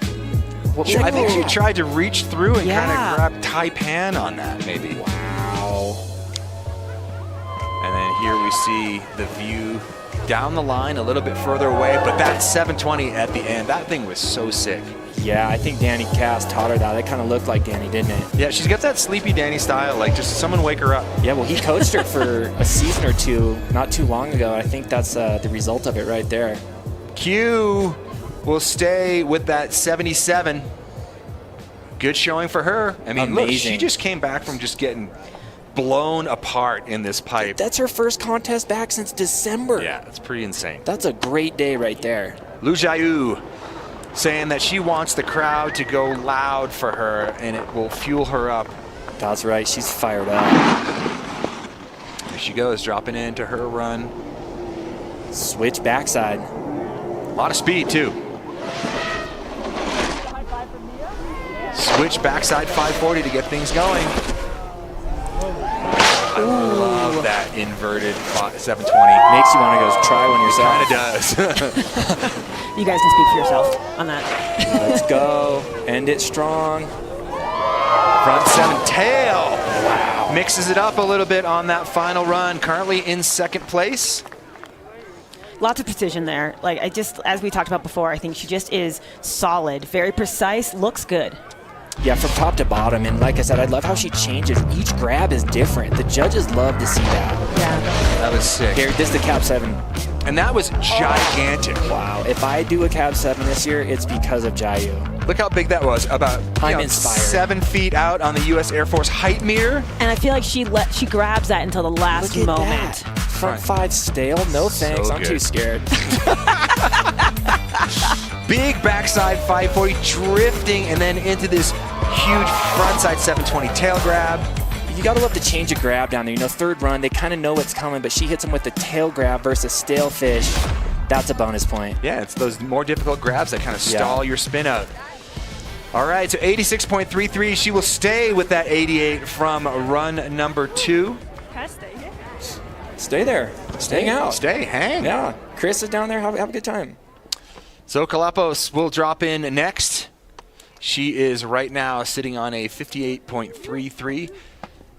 I think she tried to reach through and kind of grab Taipan on that, maybe. Wow. And then here we see the view down the line a little bit further away, but that 720 at the end, that thing was so sick. Yeah, I think Danny Cass taught her that. It kind of looked like Danny, didn't it? Yeah, she's got that sleepy Danny style, like just someone wake her up. Yeah, well, he coached her for a season or two not too long ago. I think that's the result of it right there. Q will stay with that 77. Good showing for her. I mean, look, she just came back from just getting blown apart in this pipe. That's her first contest back since December. Yeah, that's pretty insane. That's a great day right there. Lu Jiayu saying that she wants the crowd to go loud for her and it will fuel her up. That's right, she's fired up. There she goes, dropping into her run. Switch backside. A lot of speed too. Switch backside 540 to get things going. I love that inverted 720. Makes you want to go try one yourself. Kind of does. You guys can speak for yourself on that. Let's go. End it strong. Front 7 tail. Wow. Mixes it up a little bit on that final run. Currently in second place. Lots of precision there. Like as we talked about before, I think she just is solid, very precise, looks good. Yeah, from top to bottom, and like I said, I love how she changes. Each grab is different. The judges love to see that. Yeah. That was sick. Here, this is the cab 7. And that was gigantic. Wow. If I do a cab 7 this year, it's because of Jiayu. Look how big that was. About I'm inspired. 7 feet out on the U.S. Air Force height meter. And I feel like she grabs that until the last moment. That. Front 5 stale? No thanks. I'm too scared. Big backside 540 drifting and then into this huge frontside 720 tail grab. You gotta love the change of grab down there. You know, third run, they kind of know what's coming, but she hits him with the tail grab versus stale fish. That's a bonus point. Yeah, it's those more difficult grabs that kind of stall your spin out. All right, so 86.33. She will stay with that 88 from run number 2. Stay there. Hang out. Stay, hang. Yeah. Chris is down there. Have a good time. So Kalapos will drop in next. She is right now sitting on a 58.33.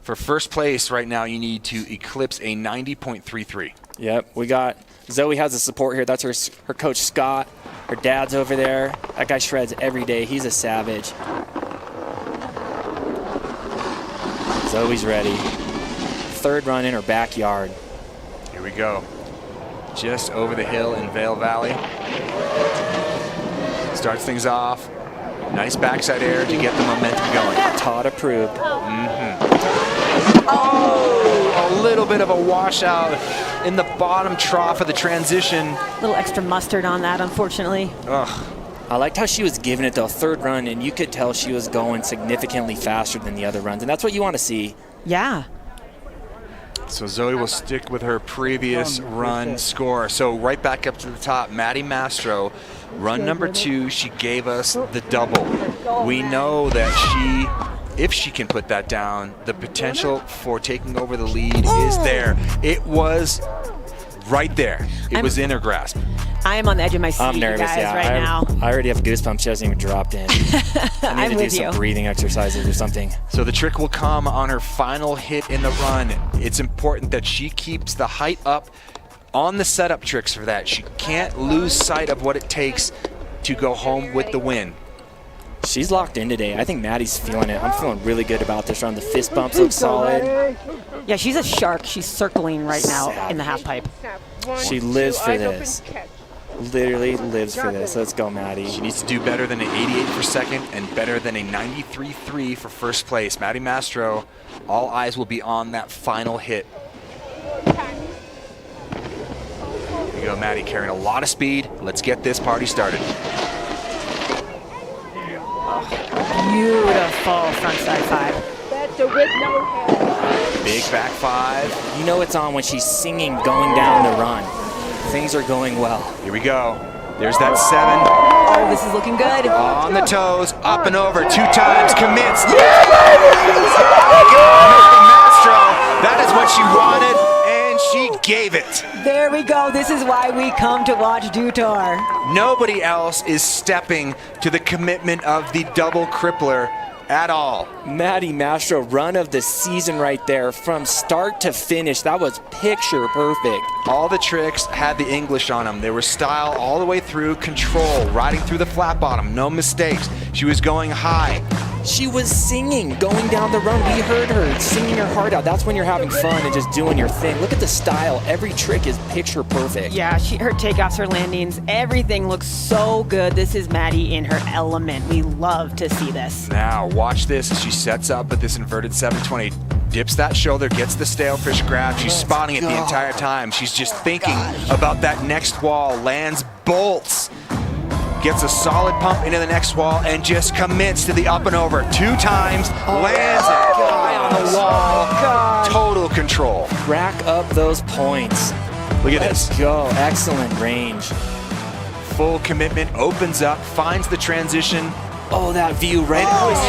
For first place right now, you need to eclipse a 90.33. Yep, we got Zoe has the support here. That's her coach Scott. Her dad's over there. That guy shreds every day. He's a savage. Zoe's ready. Third run in her backyard. Here we go. Just over the hill in Vail Valley. Starts things off. Nice backside air to get the momentum going. Todd approved. Oh, a little bit of a washout in the bottom trough of the transition. A little extra mustard on that, unfortunately. Ugh. I liked how she was giving it though. Third run, and you could tell she was going significantly faster than the other runs, and that's what you want to see. Yeah. So Zoe will stick with her previous run score. So right back up to the top, Maddie Mastro, run number 2, she gave us the double. We know that if she can put that down, the potential for taking over the lead is there. It was right there. It was in her grasp. I am on the edge of my seat, I'm nervous, guys, yeah. right now. I already have goosebumps. She hasn't even dropped in. I need to do some breathing exercises or something. So the trick will come on her final hit in the run. It's important that she keeps the height up on the setup tricks for that. She can't lose sight of what it takes to go home with the win. She's locked in today. I think Maddie's feeling it. I'm feeling really good about this run. The fist bumps look solid. Yeah, she's a shark. She's circling right now in the half pipe. She lives for this. Literally lives for this. Let's go, Maddie. She needs to do better than an 88 for second and better than a 93.3 for first place. Maddie Mastro, all eyes will be on that final hit. Here you go, Maddie, carrying a lot of speed. Let's get this party started. Beautiful frontside 5. That's a with no head. Big back 5. You know it's on when she's singing going down the run. Things are going well. Here we go. There's that 7. Oh, this is looking good. On the toes, up and over, 2 times, commits. Mastro, that is what she wanted, and she gave it. There we go. This is why we come to watch Dutor. Nobody else is stepping to the commitment of the double crippler at all. Maddie Mastro, run of the season right there. From start to finish, that was picture perfect. All the tricks had the English on them. They were style all the way through, control, riding through the flat bottom, no mistakes. She was going high. She was singing, going down the run. We heard her singing her heart out. That's when you're having fun and just doing your thing. Look at the style. Every trick is picture perfect. Yeah, her takeoffs, her landings, everything looks so good. This is Maddie in her element. We love to see this. Now, watch this as she sets up with this inverted 720. Dips that shoulder, gets the stale fish grab. She's spotting it the entire time. She's just thinking about that next wall. Lands bolts. Gets a solid pump into the next wall and just commits to the up and over 2 times. Lands it high on the wall. Total control. Rack up those points. Look at this. Let's go. Excellent range. Full commitment. Opens up. Finds the transition. Oh, that view right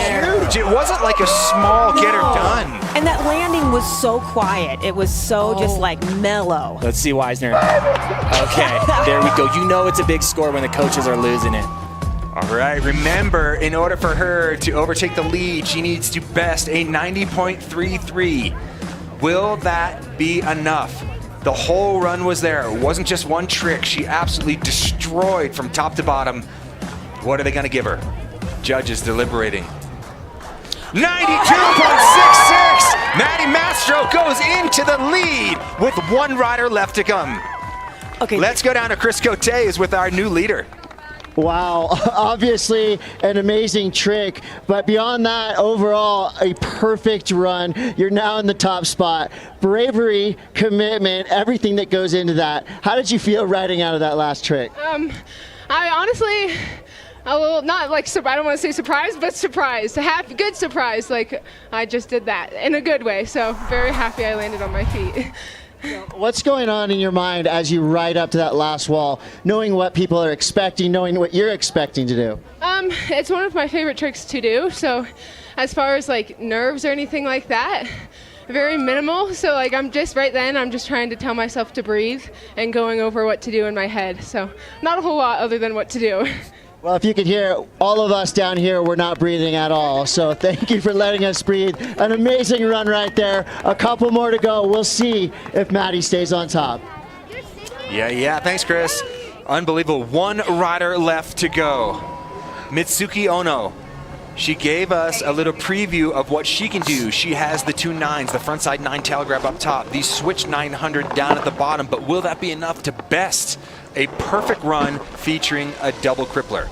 there. Huge. It wasn't like a small get her done. And that landing was so quiet. It was so just like mellow. Let's see Weisner. Okay, there we go. You know it's a big score when the coaches are losing it. All right, remember, in order for her to overtake the lead, she needs to best a 90.33. Will that be enough? The whole run was there. It wasn't just one trick. She absolutely destroyed from top to bottom. What are they going to give her? Judges deliberating. 92.66! Maddie Mastro goes into the lead with 1 rider left to come. Okay, let's go down to Chris Cote is with our new leader. Wow, obviously an amazing trick, but beyond that, overall, a perfect run. You're now in the top spot. Bravery, commitment, everything that goes into that. How did you feel riding out of that last trick? I honestly A little, not like, I don't want to say surprised, but surprised. Good surprise. Like, I just did that in a good way. So very happy I landed on my feet. What's going on in your mind as you ride up to that last wall, knowing what people are expecting, knowing what you're expecting to do? It's one of my favorite tricks to do. So as far as like nerves or anything like that, very minimal. So like I'm just trying to tell myself to breathe and going over what to do in my head. So not a whole lot other than what to do. Well, if you could hear, all of us down here, we're not breathing at all. So thank you for letting us breathe. An amazing run right there. A couple more to go. We'll see if Maddie stays on top. Yeah. Thanks, Chris. Unbelievable. One rider left to go. Mitsuki Ono. She gave us a little preview of what she can do. She has the 2 9s, the frontside 9 tail grab up top, the switch 900 down at the bottom, but will that be enough to best a perfect run featuring a double crippler?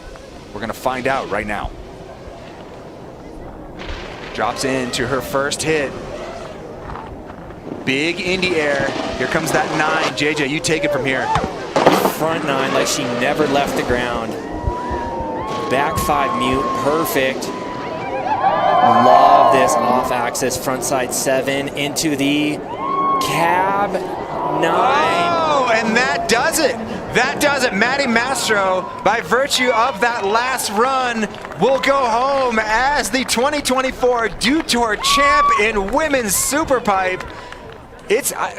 We're gonna find out right now. Drops into her first hit. Big in the air. Here comes that 9. JJ, you take it from here. Front 9 like she never left the ground. Back 5 mute, perfect. Love this off-axis frontside 7 into the cab 9. Oh, and that does it. That does it. Maddie Mastro, by virtue of that last run, will go home as the 2024 Dew Tour champ in women's Superpipe.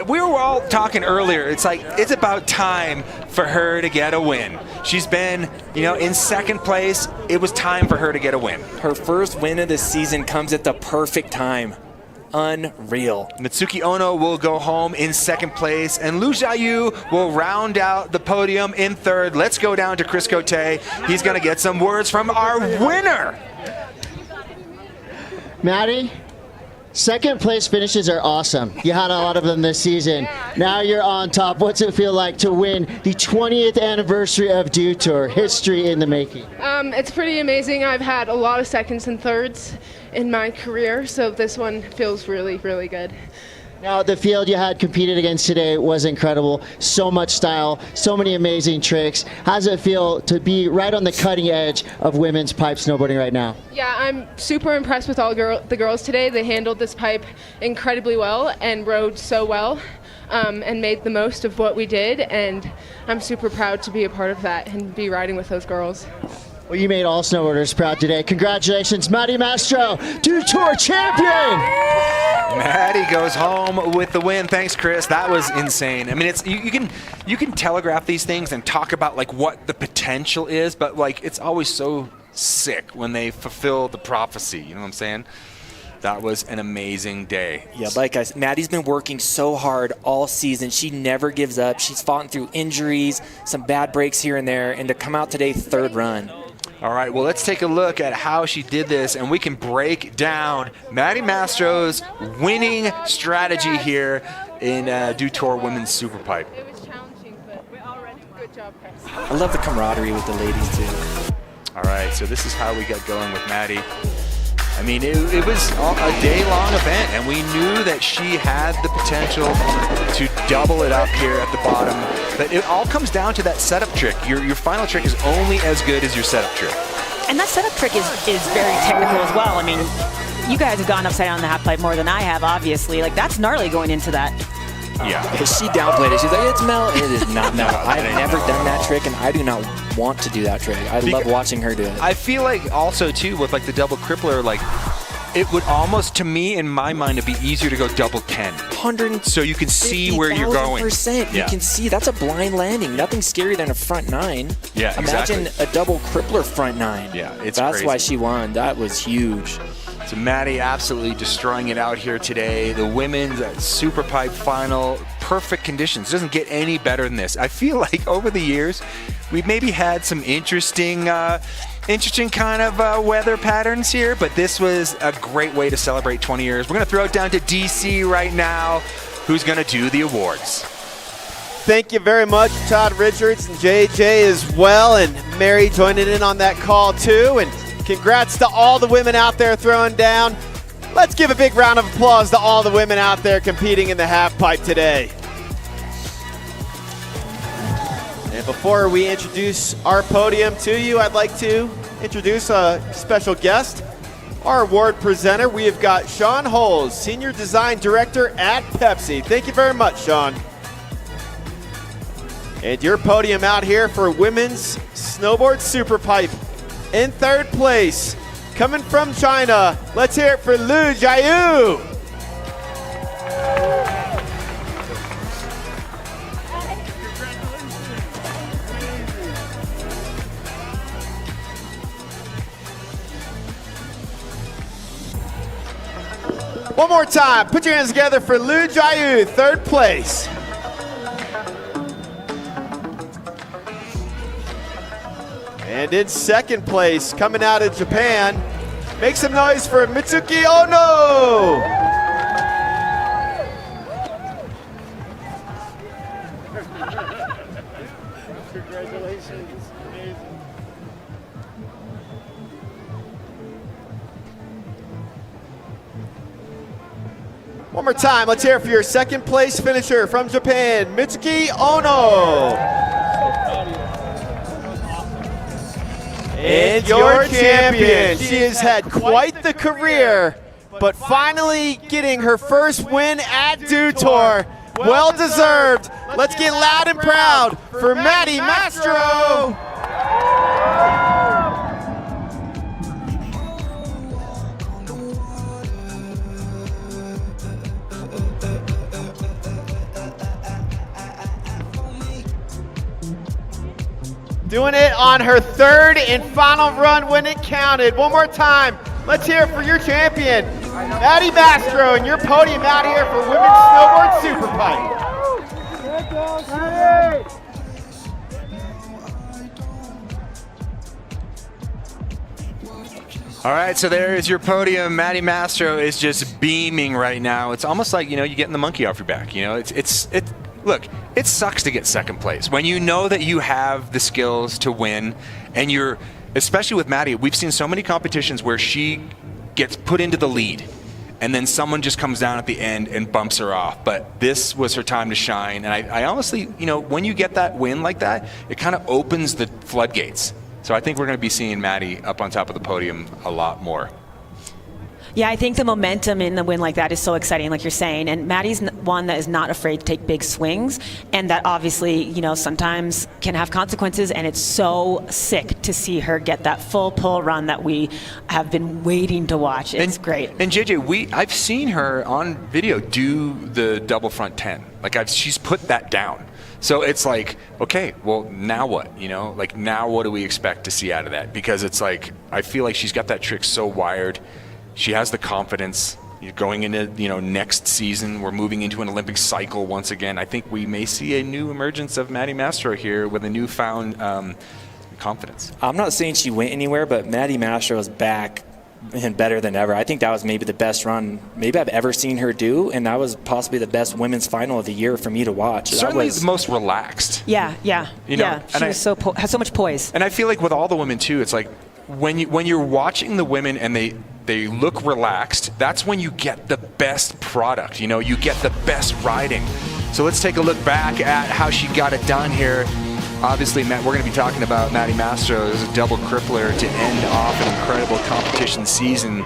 We were all talking earlier. It's about time for her to get a win. She's been, in second place. It was time for her to get a win. Her first win of the season comes at the perfect time. Unreal. Mitsuki Ono will go home in second place, and Jiayu Liu will round out the podium in third. Let's go down to Chris Cote. He's going to get some words from our winner. Maddie, second place finishes are awesome. You had a lot of them this season. Now you're on top. What's it feel like to win the 20th anniversary of Dew Tour? History in the making. It's pretty amazing. I've had a lot of seconds and thirds in my career, so this one feels really, really good. Now, the field you had competed against today was incredible. So much style, so many amazing tricks. How does it feel to be right on the cutting edge of women's pipe snowboarding right now? Yeah, I'm super impressed with all the girls today. They handled this pipe incredibly well and rode so well and made the most of what we did, and I'm super proud to be a part of that and be riding with those girls. Well, you made all snowboarders proud today. Congratulations, Maddie Mastro, Dew Tour champion! Maddie goes home with the win. Thanks, Chris. That was insane. I mean, you can telegraph these things and talk about like what the potential is, but like it's always so sick when they fulfill the prophecy. You know what I'm saying? That was an amazing day. Yeah, like I said, Maddie's been working so hard all season. She never gives up. She's fought through injuries, some bad breaks here and there, and to come out today third run. All right, well, let's take a look at how she did this, and we can break down Maddie Mastro's winning strategy here in Dew Tour Women's Superpipe. It was challenging, but we're all ready. Good job, Chris. I love the camaraderie with the ladies, too. All right, so this is how we got going with Maddie. I mean, it was a day-long event, and we knew that she had the potential to double it up here at the bottom. But it all comes down to that setup trick. Your final trick is only as good as your setup trick. And that setup trick is very technical as well. I mean, you guys have gone upside down in the half pipe more than I have, obviously. Like, that's gnarly going into that. Yeah. She downplayed it. She's like, it's Mel. It is not Mel. I've never done that trick, and I do not want to do that trick. I love watching her do it. I feel like also, too, with like the double crippler, like it would almost, to me, in my mind, it'd be easier to go double 10. So you can see where you're going. 100%. You can see. That's a blind landing. Nothing scarier than a front 9. Yeah, Imagine a double crippler front 9. Yeah, it's That's crazy. why she won. That was huge. So Maddie absolutely destroying it out here today. The women's Superpipe final, perfect conditions. Doesn't get any better than this. I feel like over the years, we've maybe had some interesting kind of weather patterns here, but this was a great way to celebrate 20 years. We're going to throw it down to DC right now, who's going to do the awards. Thank you very much, Todd Richards and JJ as well, and Mary joining in on that call too. And congrats to all the women out there throwing down. Let's give a big round of applause to all the women out there competing in the half pipe today. And And before we introduce our podium to you, I'd like to introduce a special guest, our award presenter. We have got Sean Holes, Senior Design Director at Pepsi. Thank you very much, Sean. And your podium out here for Women's Snowboard Superpipe. In third place, coming from China, let's hear it for Liu Jiayu. One more time, put your hands together for Liu Jiayu, third place. And in second place, coming out of Japan, make some noise for Mitsuki Ono. Congratulations, amazing. One more time, let's hear it for your second place finisher from Japan, Mitsuki Ono. And your champion. She has had quite the career, but finally getting her first win at Dew Tour. Well deserved. Let's get loud and proud for Patti Mastro. Doing it on her third and final run when it counted. One more time, let's hear it for your champion, Patti Mastro, and your podium out here for Women's Snowboard Superpipe. All right, so there is your podium. Patti Mastro is just beaming right now. It's almost like, you know, you're getting the monkey off your back. You know, look, it sucks to get second place when you know that you have the skills to win, and you're, especially with Patti, we've seen so many competitions where she gets put into the lead and then someone just comes down at the end and bumps her off. But this was her time to shine. And I honestly, you know, when you get that win like that, it kind of opens the floodgates. So I think we're going to be seeing Patti up on top of the podium a lot more. Yeah, I think the momentum in the win like that is so exciting, like you're saying. And Patti's one that is not afraid to take big swings, and that obviously, you know, sometimes can have consequences. And it's so sick to see her get that full pull run that we have been waiting to watch. It's great. And JJ, I've seen her on video do the double front 10. Like she's put that down. So it's like, okay, well, now what? You know, like now what do we expect to see out of that? Because it's like, I feel like she's got that trick so wired. She has the confidence. You're going into, you know, next season. We're moving into an Olympic cycle once again. I think we may see a new emergence of Patti Mastro here with a newfound confidence. I'm not saying she went anywhere, but Patti Mastro is back and better than ever. I think that was maybe the best run maybe I've ever seen her do, and that was possibly the best women's final of the year for me to watch. Certainly the most relaxed. Yeah. You know, She was has so much poise. And I feel like with all the women too, it's like when you're watching the women and they look relaxed, that's when you get the best product. You know, you get the best riding. So let's take a look back at how she got it done here. Obviously, Matt, we're going to be talking about Patti Mastro as a double crippler to end off an incredible competition season.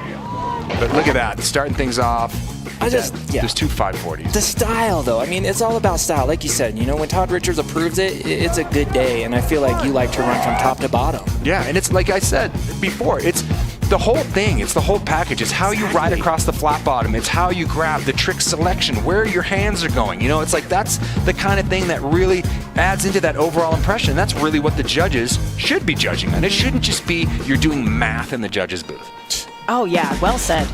But look at that, starting things off. There's two 540s. The style, though. I mean, it's all about style. Like you said, you know, when Todd Richards approves it, it's a good day. And I feel like you like to run from top to bottom. Yeah, and it's like I said before, it's the whole thing. It's the whole package. It's how you ride across the flat bottom. It's how you grab, the trick selection, where your hands are going. You know, it's like that's the kind of thing that really adds into that overall impression. That's really what the judges should be judging on. It shouldn't just be you're doing math in the judges' booth. Oh, yeah, well said.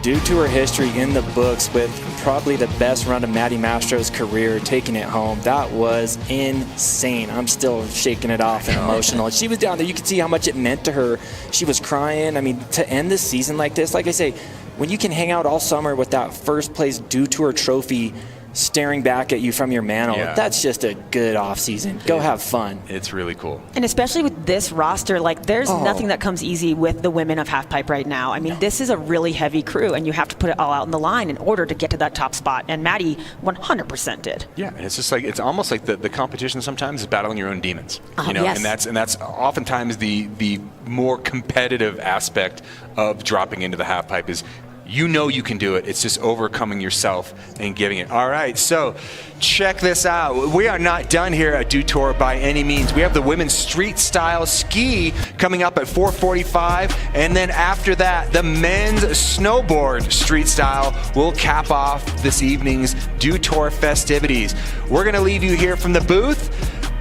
Due to her history in the books with probably the best run of Patti Mastro's career, taking it home, that was insane. I'm still shaking it off and emotional. She was down there. You could see how much it meant to her. She was crying. I mean, to end the season like this, like I say, when you can hang out all summer with that first place Dew Tour trophy staring back at you from your mantle. Yeah. That's just a good off season. Go have fun. It's really cool. And especially with this roster, like there's nothing that comes easy with the women of halfpipe right now. I mean, this is a really heavy crew, and you have to put it all out in the line in order to get to that top spot. And Maddie 100% did. Yeah, and it's just like it's almost like the competition sometimes is battling your own demons. You know, yes. and that's oftentimes the more competitive aspect of dropping into the halfpipe is. You know you can do it. It's just overcoming yourself and giving it. All right, so check this out. We are not done here at Dew Tour by any means. We have the women's street style ski coming up at 4:45, and then after that, the men's snowboard street style will cap off this evening's Dew Tour festivities. We're gonna leave you here from the booth.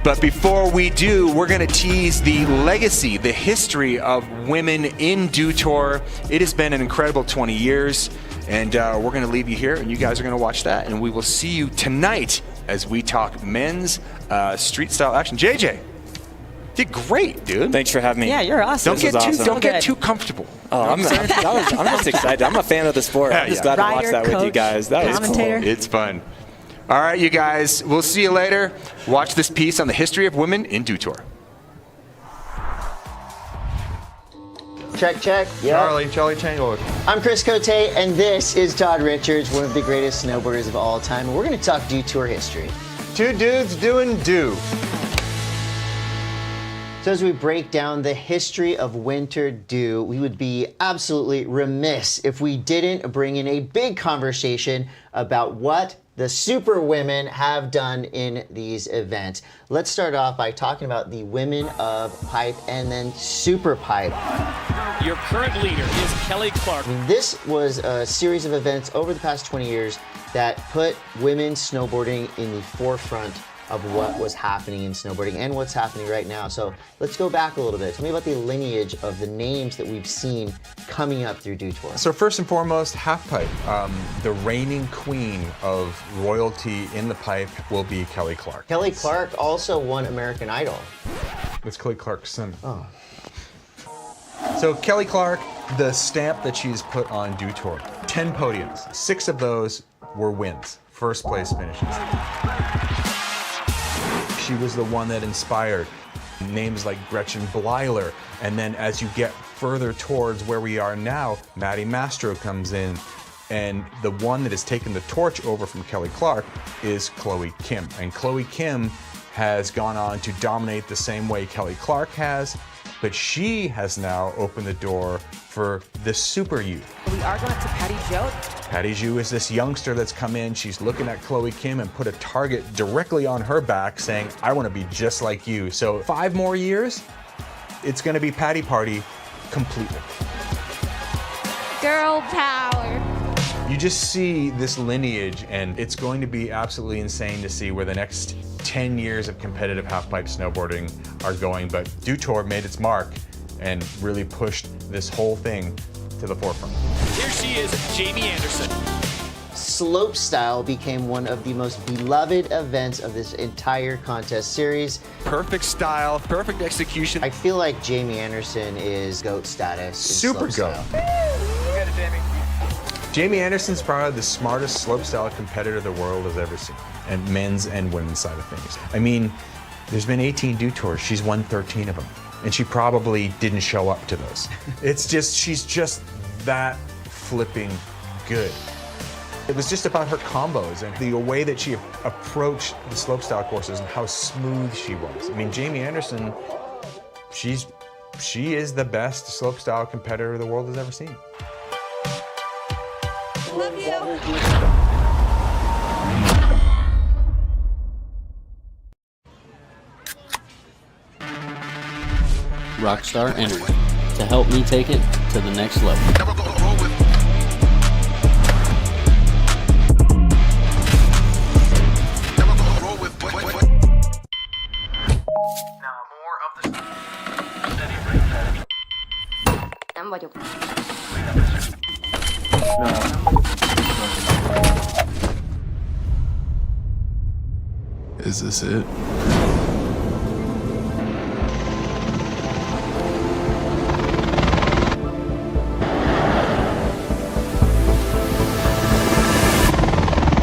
But before we do, we're going to tease the legacy, the history of women in Dew Tour. It has been an incredible 20 years, and we're going to leave you here, and you guys are going to watch that, and we will see you tonight as we talk men's street style action. JJ, did great, dude. Thanks for having me. Yeah, you're awesome. Don't get too comfortable. Oh, I'm just excited. I'm a fan of the sport. I'm just glad to watch that with you guys. That was cool. It's fun. All right, you guys, we'll see you later. Watch this piece on the history of women in Dew Tour. Check. Yep. Charlie Changeler. I'm Chris Cote, and this is Todd Richards, one of the greatest snowboarders of all time. And we're going to talk Dew Tour history. Two dudes doing Dew. So as we break down the history of winter Dew, we would be absolutely remiss if we didn't bring in a big conversation about what the super women have done in these events. Let's start off by talking about the women of pipe and then super pipe. Your current leader is Kelly Clark. This was a series of events over the past 20 years that put women snowboarding in the forefront of what was happening in snowboarding and what's happening right now. So let's go back a little bit. Tell me about the lineage of the names that we've seen coming up through Dew Tour. So first and foremost, halfpipe. The reigning queen of royalty in the pipe will be Kelly Clark. Kelly Clark also won American Idol. It's Kelly Clark's son. Oh. So Kelly Clark, the stamp that she's put on Dew Tour, 10 podiums. 6 of those were wins, first place finishes. She was the one that inspired names like Gretchen Bleiler. And then as you get further towards where we are now, Maddie Mastro comes in. And the one that has taken the torch over from Kelly Clark is Chloe Kim. And Chloe Kim has gone on to dominate the same way Kelly Clark has, but she has now opened the door for the super youth. We are going up to Patti Zhou. Patti Zhou is this youngster that's come in. She's looking at Chloe Kim and put a target directly on her back saying, I want to be just like you. So 5 more years, it's going to be Patti Party completely. Girl power. You just see this lineage, and it's going to be absolutely insane to see where the next 10 years of competitive halfpipe snowboarding are going. But Dew Tour made its mark and really pushed this whole thing to the forefront. Here she is, Jamie Anderson. Slopestyle became one of the most beloved events of this entire contest series. Perfect style, perfect execution. I feel like Jamie Anderson is GOAT status. Super GOAT. Jamie Anderson's probably the smartest slopestyle competitor the world has ever seen, and men's and women's side of things. I mean, there's been 18 Dew Tours. She's won 13 of them, and she probably didn't show up to those. It's just, she's just that flipping good. It was just about her combos and the way that she approached the slopestyle courses and how smooth she was. I mean, Jamie Anderson, she is the best slopestyle competitor the world has ever seen. Love you. Rockstar Energy to help me take it to the next level. Is this it?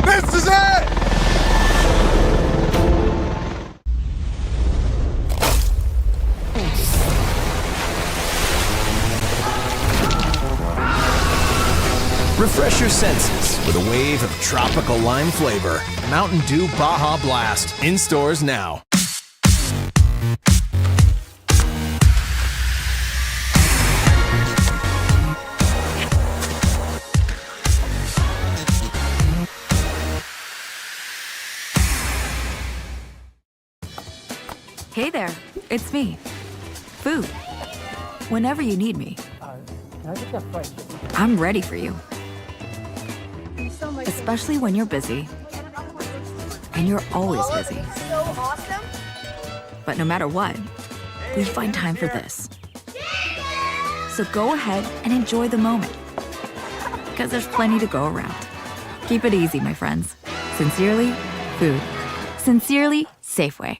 This is it! Refresh your senses with a wave of tropical lime flavor. Mountain Dew Baja Blast. In stores now. Hey there, it's me. Food. Whenever you need me. I'm ready for you. Especially when you're busy. And you're always busy. But no matter what, we find time for this. So go ahead and enjoy the moment. Because there's plenty to go around. Keep it easy, my friends. Sincerely, food. Sincerely, Safeway.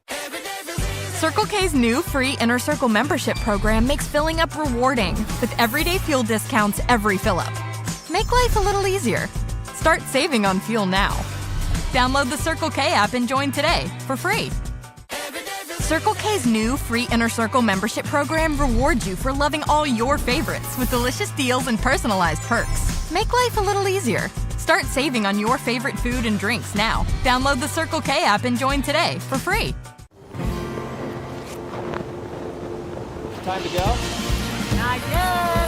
Circle K's new free Inner Circle membership program makes filling up rewarding with everyday fuel discounts every fill-up. Make life a little easier. Start saving on fuel now. Download the Circle K app and join today for free. Circle K's new free Inner Circle membership program rewards you for loving all your favorites with delicious deals and personalized perks. Make life a little easier. Start saving on your favorite food and drinks now. Download the Circle K app and join today for free. Time to go? Not yet.